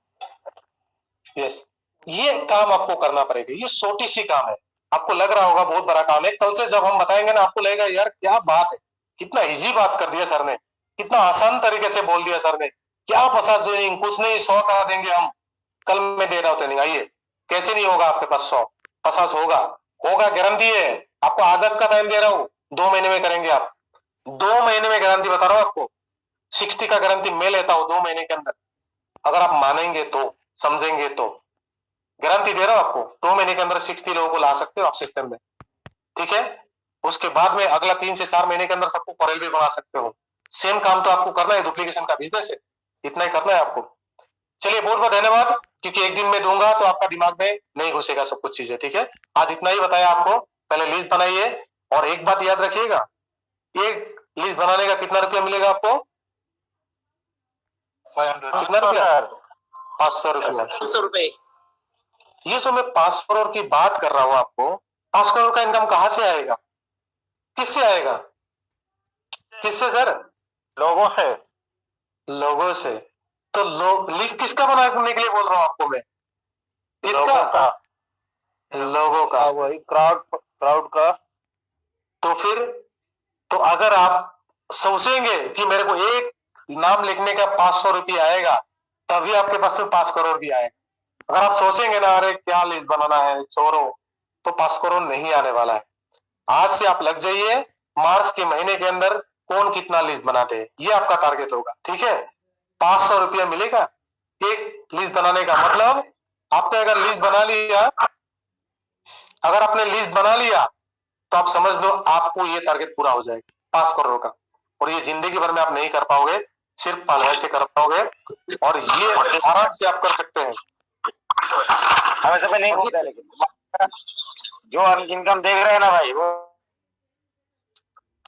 Speaker 5: यस, ये काम आपको करना पड़ेगा। ये छोटी सी काम है, आपको लग रहा होगा बहुत बड़ा काम है। कल से जब हम बताएंगे ना, आपको लगेगा यार क्या बात है, कितना इजी बात कर दिया सर ने, कितना आसान तरीके से बोल दिया सर ने। क्या 50 ट्रेनिंग, कुछ नहीं 100 करा देंगे हम। कल मैं दे रहा हूँ ट्रेनिंग, आइए। कैसे नहीं होगा आपके पास 100? 50 होगा, होगा, गारंटी है। आपको अगस्त का टाइम दे रहा हूँ, 2 महीने में करेंगे आप। 2 महीने में गारंटी बता रहा हूँ आपको। 60 का गारंटी मैं लेता हूँ 2 महीने के अंदर, अगर आप मानेंगे तो, समझेंगे तो। गारंटी दे रहा हूं आपको, 2 महीने के अंदर 60 लोगों को ला सकते हो आप सिस्टम में, ठीक है। उसके बाद में अगला 3 से 4 महीने के अंदर सबको कॉरेल भी बना सकते हो। सेम काम तो आपको करना है, डुप्लीकेशन का बिजनेस है, इतना ही करना है आपको। चलिए, बहुत बहुत धन्यवाद, क्योंकि एक दिन में दूंगा तो आपका दिमाग में नहीं घुसेगा सब कुछ चीजें, ठीक है। आज इतना ही बताया आपको। पहले लिस्ट बनाइए, और एक बात याद रखिएगा, एक लिस्ट बनाने का कितना रुपया मिलेगा आपको?
Speaker 7: 500
Speaker 5: कितना रुपया? 500 रुपया।
Speaker 4: 500 रुपए।
Speaker 5: ये जो मैं 5 करोड़ की बात कर रहा हूं आपको, 5 करोड़ का इनकम कहां से आएगा? किससे आएगा? किससे सर?
Speaker 7: लोगों से।
Speaker 5: लोगों से। तो लिस्ट किसका बनाने के लिए बोल रहा हूं आपको मैं?
Speaker 7: लोगों
Speaker 5: किसका? लोगों का।
Speaker 7: वही क्राउड का।
Speaker 5: तो फिर, तो अगर आप सोचेंगे कि मेरे को एक नाम लिखने का 500 रुपया आएगा, तभी आपके पास में 5 करोड़ भी आएगा। अगर आप सोचेंगे ना, अरे क्या लिस्ट बनाना है, छोड़ो, तो 5 करोड़ नहीं आने वाला है। आज से आप लग जाइए, मार्च के महीने के अंदर कौन कितना लिस्ट बनाते हैं, ये आपका टारगेट होगा, ठीक है। 500 रुपया मिलेगा एक लिस्ट बनाने का। मतलब आपने अगर लिस्ट बना लिया, अगर आपने लिस्ट बना लिया, तो आप समझ लो आपको ये टारगेट पूरा हो जाएगा 5 करोड़ का। और ये जिंदगी भर में आप नहीं कर पाओगे, सिर्फ पल से कर पाओगे, और ये आराम से आप कर सकते हैं।
Speaker 7: हमें सब नहीं होता, लेकिन जो हम इनकम देख रहे हैं ना भाई, वो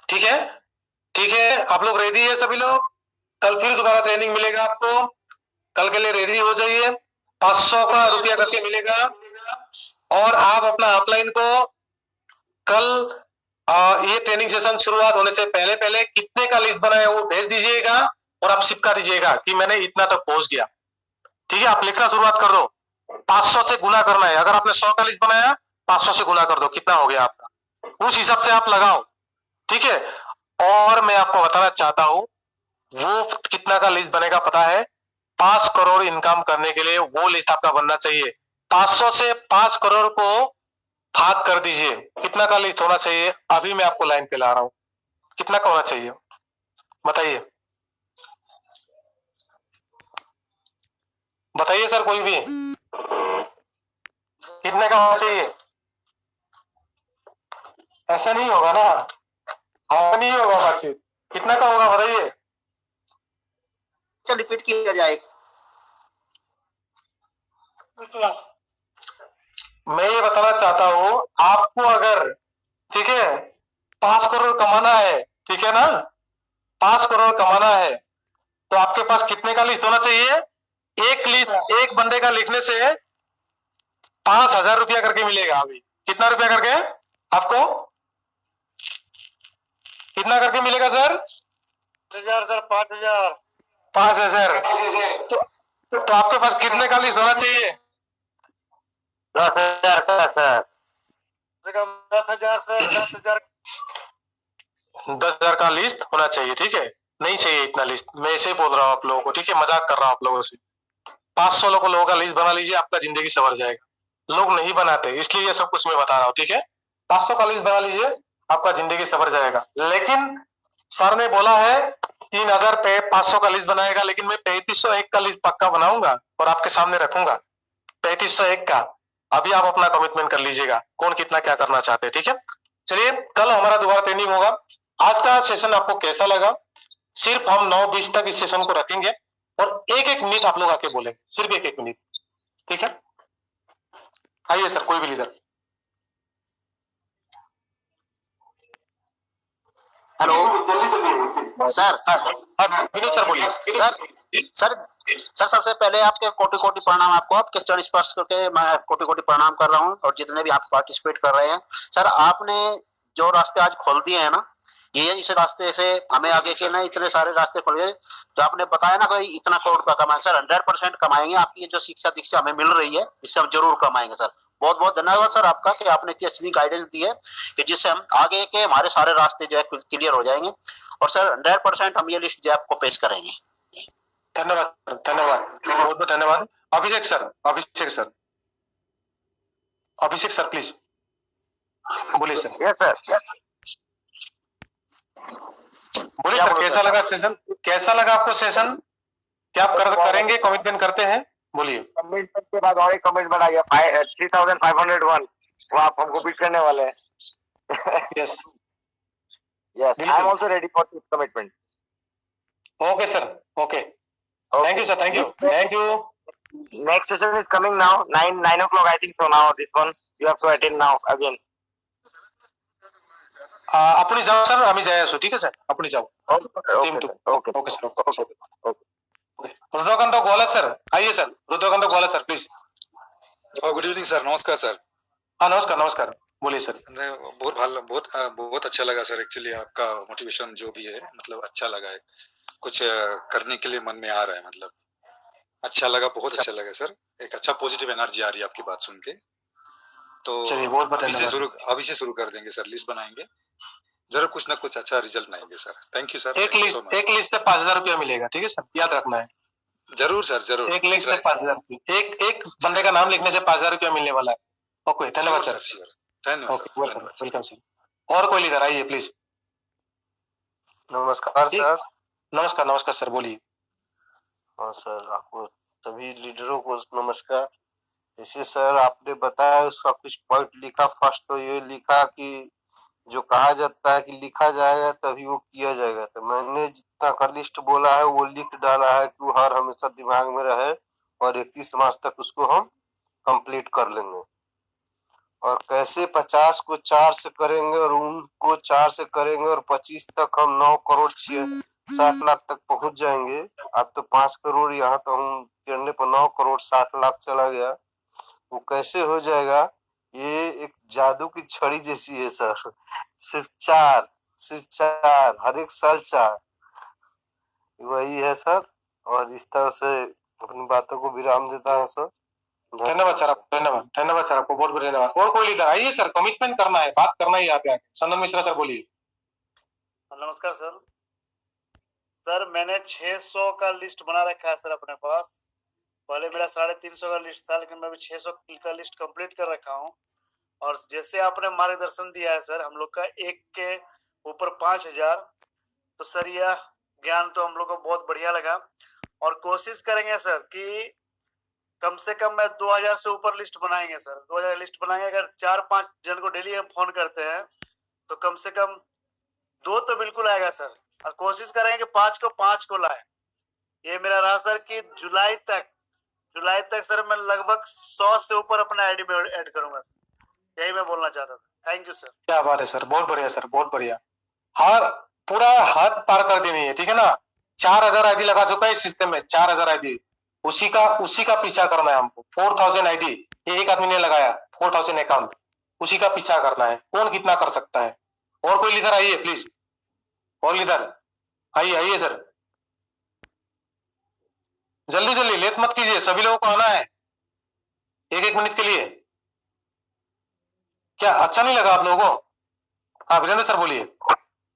Speaker 5: ठीक है, ठीक है। आप लोग रेडी है सभी लोग? कल फिर दोबारा ट्रेनिंग मिलेगा आपको, कल के लिए रेडी हो जाइए। 500 का रुपया करके मिलेगा, और आप अपना अपलाइन को कल ये ट्रेनिंग सेशन शुरुआत होने से पहले पहले कितने का लिस्ट बनाया वो भेज दीजिएगा, और आप चिपका दीजिएगा कि मैंने इतना तक पहुंच गया, ठीक है। आप लिखना शुरुआत कर दो, 500 से गुना करना है। अगर आपने 100 का लिस्ट बनाया, 500 से गुना कर दो, कितना हो गया आपका, उस हिसाब से आप लगाओ, ठीक है। और मैं आपको बताना चाहता हूं, वो कितना का लिस्ट बनेगा पता है? 5 करोड़ इनकम करने के लिए वो लिस्ट आपका बनना चाहिए। 500 से 5 करोड़ को भाग कर दीजिए, कितना का लिस्ट होना चाहिए? अभी मैं आपको लाइन पे ला रहा हूं, कितना का होना चाहिए बताइए, बताइए सर, कोई भी कितने का होना चाहिए? ऐसा नहीं होगा ना, हाँ नहीं होगा बातचीत। कितना का होगा बताइए?
Speaker 4: चल रिपीट किया जाए।
Speaker 5: मैं ये बताना चाहता हूं आपको, अगर ठीक है 5 करोड़ कमाना है, ठीक है ना, 5 करोड़ कमाना है, तो आपके पास कितने का लिस्ट होना चाहिए? एक लिस्ट, एक बंदे का लिखने से 5,000 रुपया करके मिलेगा। अभी कितना रुपया करके आपको, कितना करके मिलेगा सर?
Speaker 7: 5,000 सर, 5,000।
Speaker 5: 5,000। तो आपके पास कितने का लिस्ट होना चाहिए?
Speaker 7: 10,000 का सर।
Speaker 2: 10,000 सर, 10,000।
Speaker 5: 10,000 का लिस्ट होना चाहिए, ठीक है। नहीं चाहिए इतना लिस्ट, मैं ऐसे ही बोल रहा हूँ आप लोगों को, ठीक है, मजाक कर रहा हूँ आप लोगों से। 500 लोगों का लिस्ट बना लीजिए, आपका जिंदगी संवर जाएगा। लोग नहीं बनाते, इसलिए ये सब कुछ मैं बता रहा हूँ, ठीक है। 500 का लिस्ट बना लीजिए, आपका जिंदगी संवर जाएगा। लेकिन सर ने बोला है 3,000 पे 500 का लिस्ट बनाएगा, लेकिन मैं 3,501 का लिस्ट पक्का बनाऊंगा और आपके सामने रखूंगा, 3,501 का। अभी आप अपना कमिटमेंट कर लीजिएगा, कौन कितना क्या करना चाहते हैं, ठीक है। चलिए, कल हमारा दोबारा ट्रेनिंग होगा। आज का सेशन आपको कैसा लगा? सिर्फ हम 9:20 तक इस सेशन को रखेंगे, और एक मिनट आप लोग आके बोलेंगे, सिर्फ एक मिनट, ठीक है। आइए सर, कोई भी leader.
Speaker 4: Hello sir.
Speaker 5: Vinod sir बोलिए।
Speaker 4: सर सर सर सबसे पहले आपके कोटि कोटि प्रणाम। आपको आपके चरण स्पर्श करके मैं कोटि कोटि प्रणाम कर रहा हूँ, और जितने भी आप पार्टिसिपेट कर रहे हैं। सर आपने जो रास्ते आज खोल दिए हैं ना, ये इस रास्ते से हमें आगे के ना इतने सारे रास्ते खोल गए। जो आपने बताया ना भाई इतना करोड़ का कमाएंगे सर, 100% कमाएंगे। आपकी ये जो शिक्षा दीक्षा हमें मिल रही है इससे हम जरूर कमाएंगे सर। बहुत बहुत धन्यवाद सर आपका कि आपने इतनी अच्छी गाइडेंस दी है कि जिससे हम आगे के हमारे सारे रास्ते जो है क्लियर हो जाएंगे। और सर 100% हम ये लिस्ट जो है आपको पेश करेंगे।
Speaker 5: धन्यवाद धन्यवाद, बहुत बहुत धन्यवाद। Abhishek sir, Abhishek sir, Abhishek sir please बोलिए सर।
Speaker 7: Yes sir.
Speaker 5: बोलिए सर, कैसा लगा सेशन? कैसा लगा आपको सेशन? क्या आप करेंगे, कमिटमेंट करते हैं? बोलिए।
Speaker 7: कमिटमेंट के बाद और एक कमिटमेंट आ गया 3501, वो आप हमको बीट करने वाले हैं।
Speaker 5: Yes
Speaker 7: yes, I am also ready for this commitment.
Speaker 5: Okay sir, okay, thank you sir, thank you, thank you.
Speaker 7: Next session is coming now, 9 o'clock I think so. Now this one you have to attend now again.
Speaker 5: अपनी जाओ sir, आम्ही जायचो, ठीक आहे sir, अपनी जाओ।
Speaker 7: Okay,
Speaker 5: team two.
Speaker 7: okay,
Speaker 5: okay sir,
Speaker 7: okay, okay.
Speaker 5: Rudrakant Gola sir, आइए sir, Rudrakant Gola sir please.
Speaker 8: Good evening sir, नमस्कार सर।
Speaker 5: हाँ नमस्कार, नमस्कार, बोलिए सर।
Speaker 8: बहुत अच्छा लगा सर। एक्चुअली आपका मोटिवेशन जो भी है मतलब अच्छा लगा है, कुछ करने के लिए मन में आ रहा है, मतलब अच्छा लगा, बहुत अच्छा लगा सर। एक अच्छा पॉजिटिव एनर्जी आ रही है आपकी बात सुन के। तो अभी से शुरू कर देंगे सर, लिस्ट बनाएंगे, जरूर कुछ ना कुछ अच्छा रिजल्ट आएंगे सर। Thank you sir.
Speaker 5: एक लिस्ट से 5,000 रुपया मिलेगा, ठीक है सर, याद रखना है।
Speaker 8: जरूर सर, जरूर।
Speaker 5: एक लिस्ट से 5,000 रुपया, एक बंदे का नाम लिखने से 5,000 रुपया मिलने वाला है। ओके, धन्यवाद सर,
Speaker 8: धन्यवाद,
Speaker 5: वेलकम सर। और कोई लीडर आइए प्लीज।
Speaker 9: नमस्कार सर।
Speaker 5: नमस्कार, नमस्कार सर, बोलिए।
Speaker 9: हाँ सर, आपको सभी लीडरों को नमस्कार। जैसे सर आपने बताया उसका कुछ पॉइंट लिखा। फर्स्ट तो ये लिखा कि जो कहा जाता है कि लिखा जाएगा तभी वो किया जाएगा, तो मैंने जितना का लिस्ट बोला है वो लिख डाला है कि वो हर हमेशा दिमाग में रहे, और 31 मार्च तक उसको हम कंप्लीट कर लेंगे। और कैसे 50 को 4 से करेंगे और उनको 4 से करेंगे, और 25 तक हम 9 करोड़ 60 लाख तक पहुंच जाएंगे। अब तो 5 करोड़ यहाँ तो हम करने पर 9 करोड़ 60 लाख चला गया। वो कैसे हो जाएगा? ये एक जादू की छड़ी जैसी है सर। सिर्फ चार हर एक साल 4, वही है सर। और इस तरह से अपनी बातों को विराम देता है सर।
Speaker 5: धन्यवाद सर, आपको धन्यवाद सर, आपको बहुत बहुत धन्यवाद। और कोई लीडर आइए सर, कमिटमेंट करना है, बात करना है यहाँ पे आके। चंदन मिश्रा सर बोलिए।
Speaker 10: नमस्कार सर। सर मैंने 600 का लिस्ट बना रखा है सर अपने पास। पहले मेरा 350 का लिस्ट था, लेकिन मैं अभी 600 का लिस्ट कंप्लीट कर रखा हूँ। और जैसे आपने मार्गदर्शन दिया है सर, हम लोग का एक के ऊपर 5,000, तो सर यह ज्ञान तो हम लोग को बहुत बढ़िया लगा। और कोशिश करेंगे सर कि कम से कम मैं 2,000 से ऊपर लिस्ट बनाएंगे सर। 2,000 लिस्ट बनाएंगे। अगर 4-5 जन को डेली हम फोन करते हैं तो कम से कम 2 तो बिल्कुल आएगा सर। और कोशिश करेंगे कि 5 को लाए। ये मेरा रहा सर कि जुलाई तक सर मैं लगभग 100 से ऊपर अपना आईडी में ऐड करूंगा सर। यही मैं बोलना चाहता था। Thank you sir.
Speaker 5: क्या बात है सर, बहुत बढ़िया सर, बहुत बढ़िया। पूरा हाथ पार कर देनी है, ठीक है ना। 4,000 आईडी लगा चुका है इस सिस्टम में, 4,000 आईडी, उसी का पीछा करना है हमको। 4,000 आईडी एक आदमी ने लगाया, 4,000 अकाउंट, उसी का पीछा करना है। कौन कितना कर सकता है? और कोई लीडर आइए प्लीज, और लीडर आइए सर, जल्दी लेट मत कीजिए, सभी लोगों को आना है 1-1 मिनट के लिए। क्या अच्छा नहीं लगा आप लोगों को? हाँ वीरेंद्र सर बोलिए।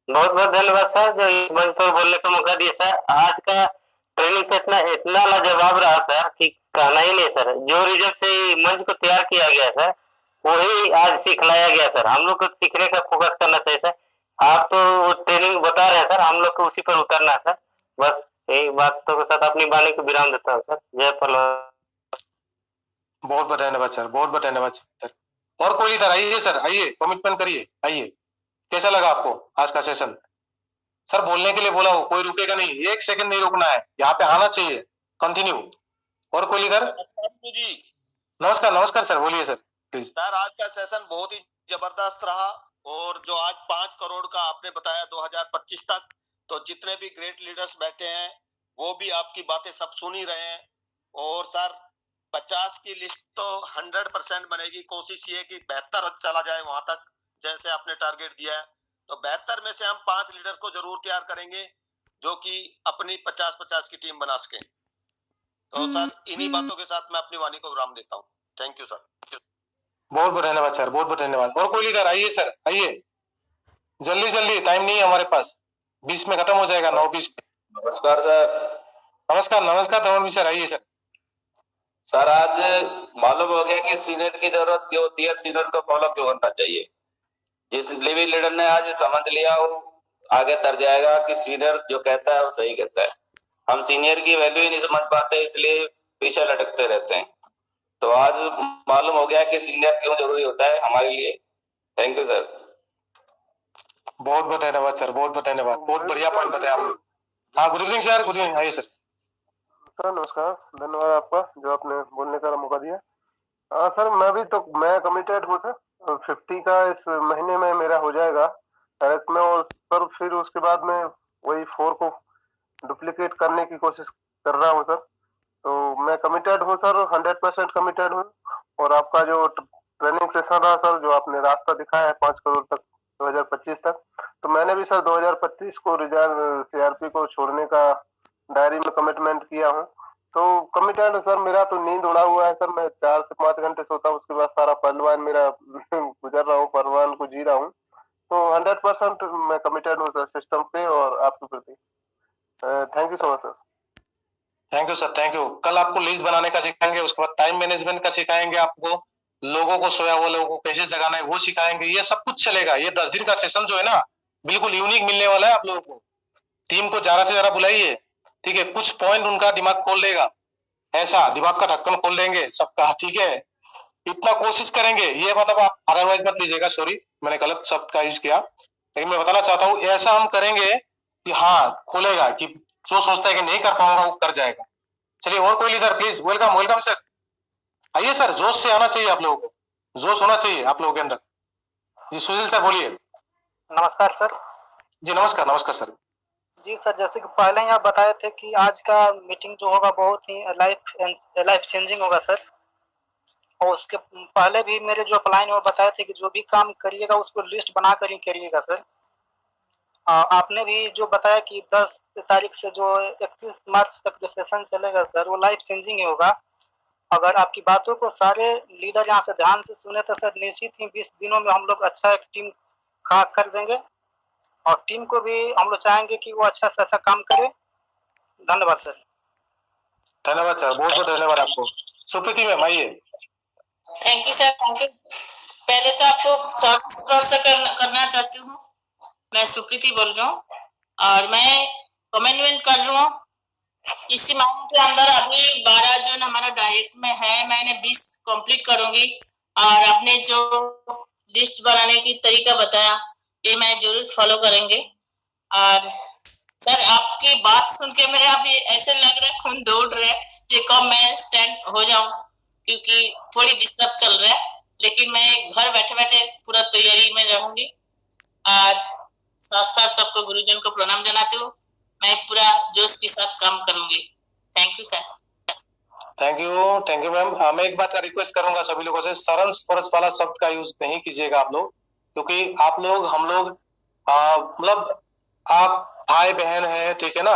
Speaker 7: बहुत बहुत धन्यवाद सर, जो इस मंच पर बोलने का मौका दिया सर। आज का ट्रेनिंग सेशन इतना लाजवाब रहा सर कि कहना ही नहीं सर। जो रिजल्ट से मंच को तैयार किया गया सर, वही आज सिखलाया गया सर। हम लोग को सीखने का फोकस करना चाहिए सर। आप तो ट्रेनिंग बता रहे हैं सर, हम लोग को उसी पर उतरना है सर। बस यही बातों के साथ अपनी वाणी को विराम देता हूँ सर। जय पहलवान।
Speaker 5: बहुत बहुत धन्यवाद सर, बहुत बहुत धन्यवाद सर। और कोई लीडर आइए सर, आइए, कमिटमेंट करिए, आइए। कैसा लगा आपको आज का सेशन? सर बोलने के लिए बोला हो, कोई रुकेगा नहीं, 1 सेकंड नहीं रुकना है, यहाँ पे आना चाहिए, कंटिन्यू। और कोई लीडर?
Speaker 11: जी
Speaker 5: नमस्कार सर, बोलिए सर प्लीज।
Speaker 11: सर आज का सेशन बहुत ही जबरदस्त रहा। और जो आज 5 करोड़ का आपने बताया 2025 तक, तो जितने भी ग्रेट लीडर्स बैठे हैं वो भी आपकी बातें सब सुन ही रहे हैं। और सर 50 की लिस्ट तो 100% बनेगी। कोशिश ये कि 72 चला जाए वहां तक जैसे आपने टारगेट दिया है। तो 72 में से हम 5 लीडर को जरूर तैयार करेंगे जो कि अपनी 50-50 की टीम बना सके। तो सर इन्हीं बातों के साथ मैं अपनी वाणी को विराम देता हूँ। Thank you sir.
Speaker 5: बहुत बहुत धन्यवाद सर, बहुत बहुत धन्यवाद। और कोई लीडर आइए सर, आइए जल्दी जल्दी, टाइम नहीं है हमारे पास, 20 में खत्म हो जाएगा, 9:20 पे।
Speaker 3: नमस्कार सर।
Speaker 5: नमस्कार नमस्कार धर्मवीर सर, आइए सर।
Speaker 3: सर आज मालूम हो गया कि सीनियर की जरूरत क्यों होती है, सीनियर को फॉलो क्यों करना चाहिए। जिस भी लीडर ने आज समझ लिया वो आगे तर जाएगा कि सीनियर जो कहता है वो सही कहता है। हम सीनियर की वैल्यू ही नहीं समझ पाते, इसलिए पीछे लटकते रहते हैं। तो आज मालूम हो गया कि सीनियर क्यों जरूरी होता है हमारे लिए। Thank you sir.
Speaker 5: बहुत बहुत धन्यवाद सर, बहुत बहुत धन्यवाद, बहुत बढ़िया पॉइंट बताया आपने। हाँ good evening sir, good evening, आइए सर।
Speaker 9: सर नमस्कार, धन्यवाद आपका जो आपने बोलने का मौका दिया। सर मैं कमिटेड हूँ सर, 50 का इस महीने में मेरा हो जाएगा डायरेक्ट में। और सर फिर उसके बाद में वही 4 को डुप्लीकेट करने की कोशिश कर रहा हूँ सर। तो मैं कमिटेड हूँ सर, 100% कमिटेड हूँ। और आपका जो ट्रेनिंग सेशन रहा सर, जो आपने रास्ता दिखाया है 5 करोड़ तक 2025 तक, तो मैंने भी सर 2025 को रिजर्व सीआरपी को छोड़ने का डायरी में कमिटमेंट किया हूँ। तो कमिटेड सर, मेरा तो नींद उड़ा हुआ है सर। मैं 4 से 5 घंटे सोता हूँ, उसके बाद सारा परवान मेरा गुजर रहा हूँ, परवान को जी रहा हूँ। तो 100% मैं कमिटेड हूँ सर सिस्टम पे और आपके प्रति। Thank you so much sir.
Speaker 5: Thank you sir, thank you. कल आपको लिस्ट बनाने का सिखाएंगे, उसके बाद टाइम मैनेजमेंट का सिखाएंगे आपको, लोगों को सोया हुआ लोगों को कैसे जगाना है वो सिखाएंगे। ये सब कुछ चलेगा। ये 10 दिन का सेशन जो है ना, बिल्कुल यूनिक मिलने वाला है आप लोगों को। टीम को ज्यादा से ज्यादा बुलाइए, ठीक है। कुछ पॉइंट उनका दिमाग खोल देगा, ऐसा दिमाग का ढक्कन खोल देंगे सबका, ठीक है। इतना कोशिश करेंगे, ये मतलब आप अदरवाइज मत लीजिएगा, सॉरी मैंने गलत शब्द का यूज किया, लेकिन मैं बताना चाहता हूँ ऐसा हम करेंगे कि हाँ खोलेगा, कि जो सोचता है कि नहीं कर पाऊंगा वो कर जाएगा। चलिए और कोई leader please. Welcome welcome sir, आइए सर। जोश से आना चाहिए आप लोगों को, जोश होना चाहिए आप लोगों के अंदर। जी सुशील सर बोलिए।
Speaker 12: नमस्कार सर।
Speaker 5: जी नमस्कार नमस्कार सर।
Speaker 12: जी सर, जैसे कि पहले ही आप बताए थे कि आज का मीटिंग जो होगा बहुत ही लाइफ चेंजिंग होगा सर। और उसके पहले भी मेरे जो अपलाइन वो बताए थे कि जो भी काम करिएगा उसको लिस्ट बना कर ही करिएगा सर। आपने भी जो बताया कि 10 तारीख से जो 31 मार्च तक जो सेशन चलेगा सर, वो लाइफ चेंजिंग ही होगा। अगर आपकी बातों को सारे लीडर यहाँ से ध्यान से सुने तो सर निश्चित ही 20 दिनों में हम लोग अच्छा एक टीम खड़ा कर देंगे। और टीम को भी हम लोग चाहेंगे कि वो अच्छा से अच्छा काम करे। धन्यवाद सर।
Speaker 5: धन्यवाद सर, बहुत बहुत धन्यवाद आपको। सुप्रीति मैम आइए।
Speaker 6: Thank you sir, thank you. पहले तो आपको स्वागत करना चाहती हूँ। मैं सुप्रीति बोल रहा हूँ और मैं कमेंटमेंट कर रहा हूँ। इसी महीने के अंदर अभी 12 जून हमारा डायरेक्ट में है, मैंने 20 कंप्लीट करूंगी। और आपने जो लिस्ट बनाने की तरीका बताया ये मैं जरूर फॉलो करेंगे। और सर आपकी बात सुन के मेरे अभी ऐसे लग रहा है खून दौड़ रहा है कि कब मैं स्टैंड हो जाऊं, क्योंकि थोड़ी डिस्टर्ब चल रहा है। लेकिन मैं घर बैठे बैठे पूरा तैयारी में रहूंगी। और साथ साथ सबको गुरुजन को प्रणाम जनाती हूँ। मैं पूरा जोश के साथ काम करूंगी। Thank you sir.
Speaker 5: Thank you ma'am. मैं एक बात का रिक्वेस्ट करूंगा सभी लोगों से, सरल स्पर्श वाला शब्द का यूज नहीं कीजिएगा आप लोग, क्योंकि आप लोग हम लोग मतलब आप भाई बहन है, ठीक है ना।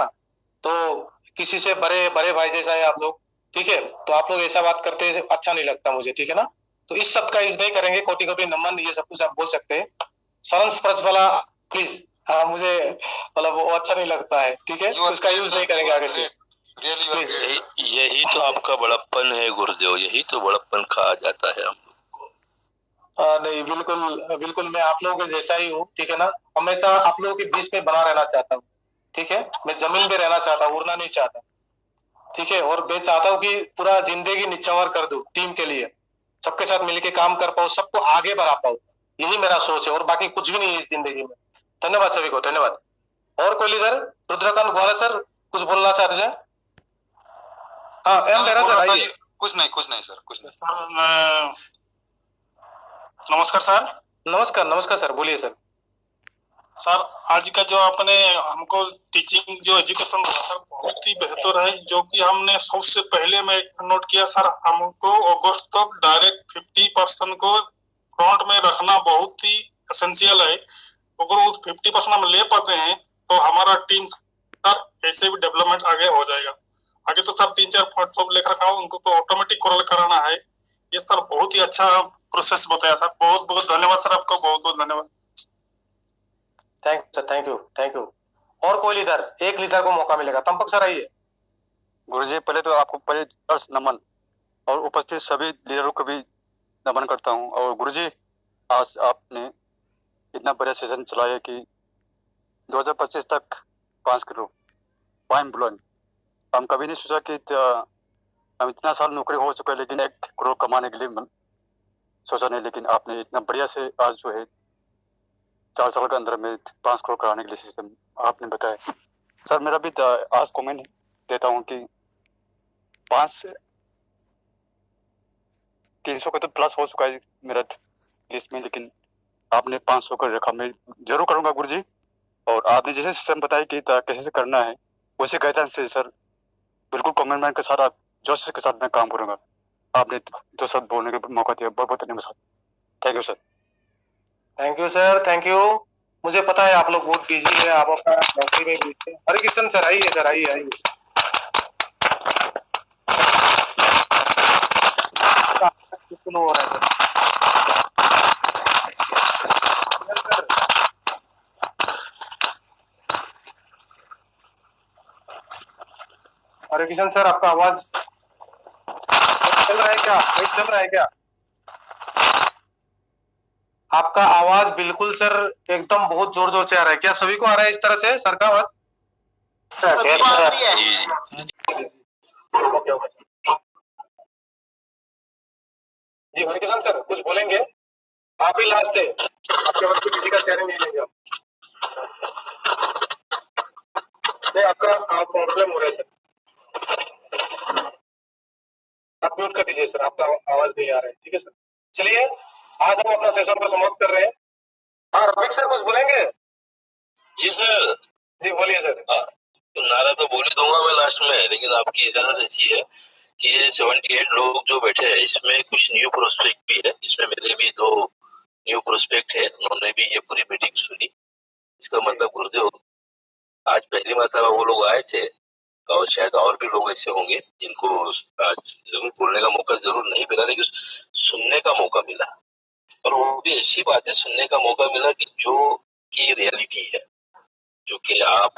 Speaker 5: तो किसी से बड़े बड़े भाई जैसा है आप लोग, ठीक है। तो आप लोग ऐसा बात करते हैं अच्छा नहीं लगता मुझे, ठीक है ना। तो इस शब्द का यूज नहीं करेंगे। कोटि कोटि नमन ये सब कुछ आप बोल सकते हैं। सरल स्पर्श वाला प्लीज मुझे मतलब वो अच्छा नहीं लगता है, ठीक है। तो उसका यूज नहीं करेंगे आगे से।
Speaker 1: यही तो आपका बड़प्पन है गुरुदेव, यही तो बड़प्पन कहा जाता है हम लोग।
Speaker 5: नहीं बिल्कुल बिल्कुल, मैं आप लोगों के जैसा ही हूँ, ठीक है ना। हमेशा आप लोगों के बीच में बना रहना चाहता हूँ, ठीक है। मैं जमीन पे रहना चाहता हूँ, उड़ना नहीं चाहता, ठीक है। और मैं चाहता हूँ कि पूरा जिंदगी निछावर कर दूं टीम के लिए, सबके साथ मिलके काम कर पाऊँ, सबको आगे बढ़ा पाऊँ। यही मेरा सोच है और बाकी कुछ भी नहीं है इस जिंदगी में। धन्यवाद सभी को, धन्यवाद। और कोई लीडर? रुद्रकांत ग्वाला सर कुछ बोलना चाहते हैं? हाँ एम देरा सर आइए।
Speaker 8: कुछ नहीं सर, कुछ नहीं।
Speaker 10: सर नमस्कार सर।
Speaker 5: नमस्कार नमस्कार सर, बोलिए सर।
Speaker 13: सर आज का जो आपने हमको टीचिंग जो एजुकेशन सर बहुत ही बेहतर है, जो कि हमने सबसे पहले मैं नोट किया सर, हमको अगस्त तक डायरेक्ट 50% को फ्रंट में रखना बहुत ही एसेंशियल है। अगर उस 50% हम ले पाते हैं तो हमारा टीम सर ऐसे भी डेवलपमेंट आगे हो जाएगा। आगे तो सर 3-4 पॉइंट सब लेकर रखा हूँ, उनको तो ऑटोमेटिक कॉल कराना है। ये सर बहुत ही अच्छा प्रोसेस बताया सर, बहुत बहुत धन्यवाद सर, आपका बहुत बहुत धन्यवाद।
Speaker 5: Thank you sir, thank you. और कोई लीडर, एक लीडर को मौका मिलेगा। तंपक सर आइए।
Speaker 14: गुरुजी पहले तो आपको पहले दर्श नमन और उपस्थित सभी लीडरों को भी नमन करता हूँ। और गुरुजी आज आपने इतना बड़ा सेशन चलाया कि 2025 तक 5 करोड़ वाइन बुलंद, हम कभी नहीं सोचा कि हम इतना साल नौकरी हो चुका है लेकिन 1 करोड़ कमाने के लिए सोचा नहीं, लेकिन आपने इतना बढ़िया से आज जो है 4 साल के अंदर में 5 करोड़ कराने के लिए सिस्टम आपने बताया। सर मेरा भी आज कमेंट देता हूँ कि 5 से 300 का तो प्लस हो चुका है मेरा लिस्ट में, लेकिन आपने 500 का रखा। मैं जरूर करूँगा गुरुजी, और आपने जैसे सिस्टम बताया कि कैसे से करना है वैसे गाइडेंस से सर बिल्कुल कमेंटमेंट के साथ जोश के साथ मैं काम करूँगा। आपने 2 शब्द बोलने का मौका दिया, बहुत बहुत धन्यवाद sir. Thank you sir.
Speaker 5: Thank you sir, thank you. मुझे पता है आप लोग बहुत बिजी है, आप अपना नौकरी में बिजी है। हरे किशन सर आइए सर, आइए। स्लो हो रहा है सर। हरे किशन सर आपका आवाज चल रहा है क्या? वेट चल रहा है क्या? आपका आवाज बिल्कुल सर एकदम बहुत जोर जोर से आ रहा है। क्या सभी को आ रहा है इस तरह से सर का आवाज? जी हरिकिशन सर कुछ बोलेंगे? आप ही लास्ट है, आपके बाद कोई किसी का शेयरिंग नहीं लेंगे हम। नहीं आपका प्रॉब्लम हो रहा है सर, आप म्यूट कर दीजिए सर, आपका आवाज नहीं आ रहा है। ठीक है सर, चलिए आज हम अपना सेशन को समाप्त कर रहे हैं। हाँ रफीक सर कुछ बोलेंगे?
Speaker 1: जी सर।
Speaker 5: जी बोलिए सर।
Speaker 1: तो नारा तो बोल ही दूंगा मैं लास्ट में, लेकिन आपकी इजाजत ऐसी है कि ये 78 लोग जो बैठे हैं इसमें कुछ न्यू प्रोस्पेक्ट भी है। इसमें मेरे भी 2 न्यू प्रोस्पेक्ट है, उन्होंने भी ये पूरी मीटिंग सुनी। इसका मतलब गुरुदेव आज पहली मरतबा वो लोग आए थे, और शायद और भी लोग ऐसे होंगे जिनको आज जरूर बोलने का मौका जरूर नहीं मिला, लेकिन सुनने का मौका मिला। और वो भी ऐसी बातें सुनने का मौका मिला कि जो की रियलिटी है, जो कि आप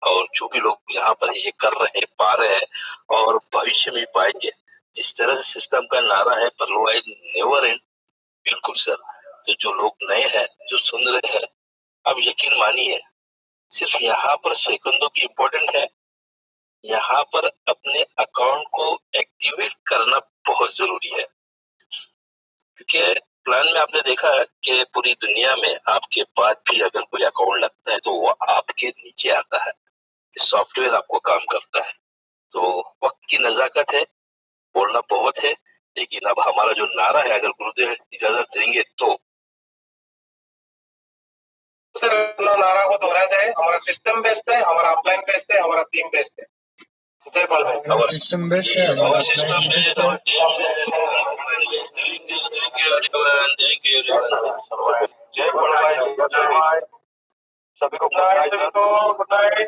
Speaker 1: और जो भी लोग यहाँ पर ये कर रहे हैं, पा रहे हैं और भविष्य में पाएंगे। जिस तरह से सिस्टम का नारा है परलोवाई नेवर एंड, बिल्कुल सर। तो जो लोग नए हैं जो सुन रहे हैं, अब यकीन मानिए सिर्फ यहाँ पर सेकंडों की इम्पोर्टेंट है। यहाँ पर अपने अकाउंट को एक्टिवेट करना बहुत जरूरी है, क्योंकि प्लान में आपने देखा है कि पूरी दुनिया में आपके बाद भी अगर कोई अकाउंट लगता है तो वो आपके नीचे आता है, सॉफ्टवेयर आपको काम करता है। तो वक्त की नजाकत है, बोलना बहुत है, लेकिन अब हमारा जो नारा है अगर गुरुदेव इजाजत देंगे तो
Speaker 5: सर अपना नारा को दोहराया जाए। हमारा सिस्टम बेस्ड है, हमारा अपलाइन बेस्ड है, हमारा टीम बेस्ड है। जय पाल भाई।
Speaker 1: हमारा सिस्टम बेस्ड है, हमारा सिस्टम बेस्ड है, thank you everyone, thank you everyone.
Speaker 5: जय पाल भाई, जय भाई। सभी को गुड नाइट, सभी को गुड नाइट।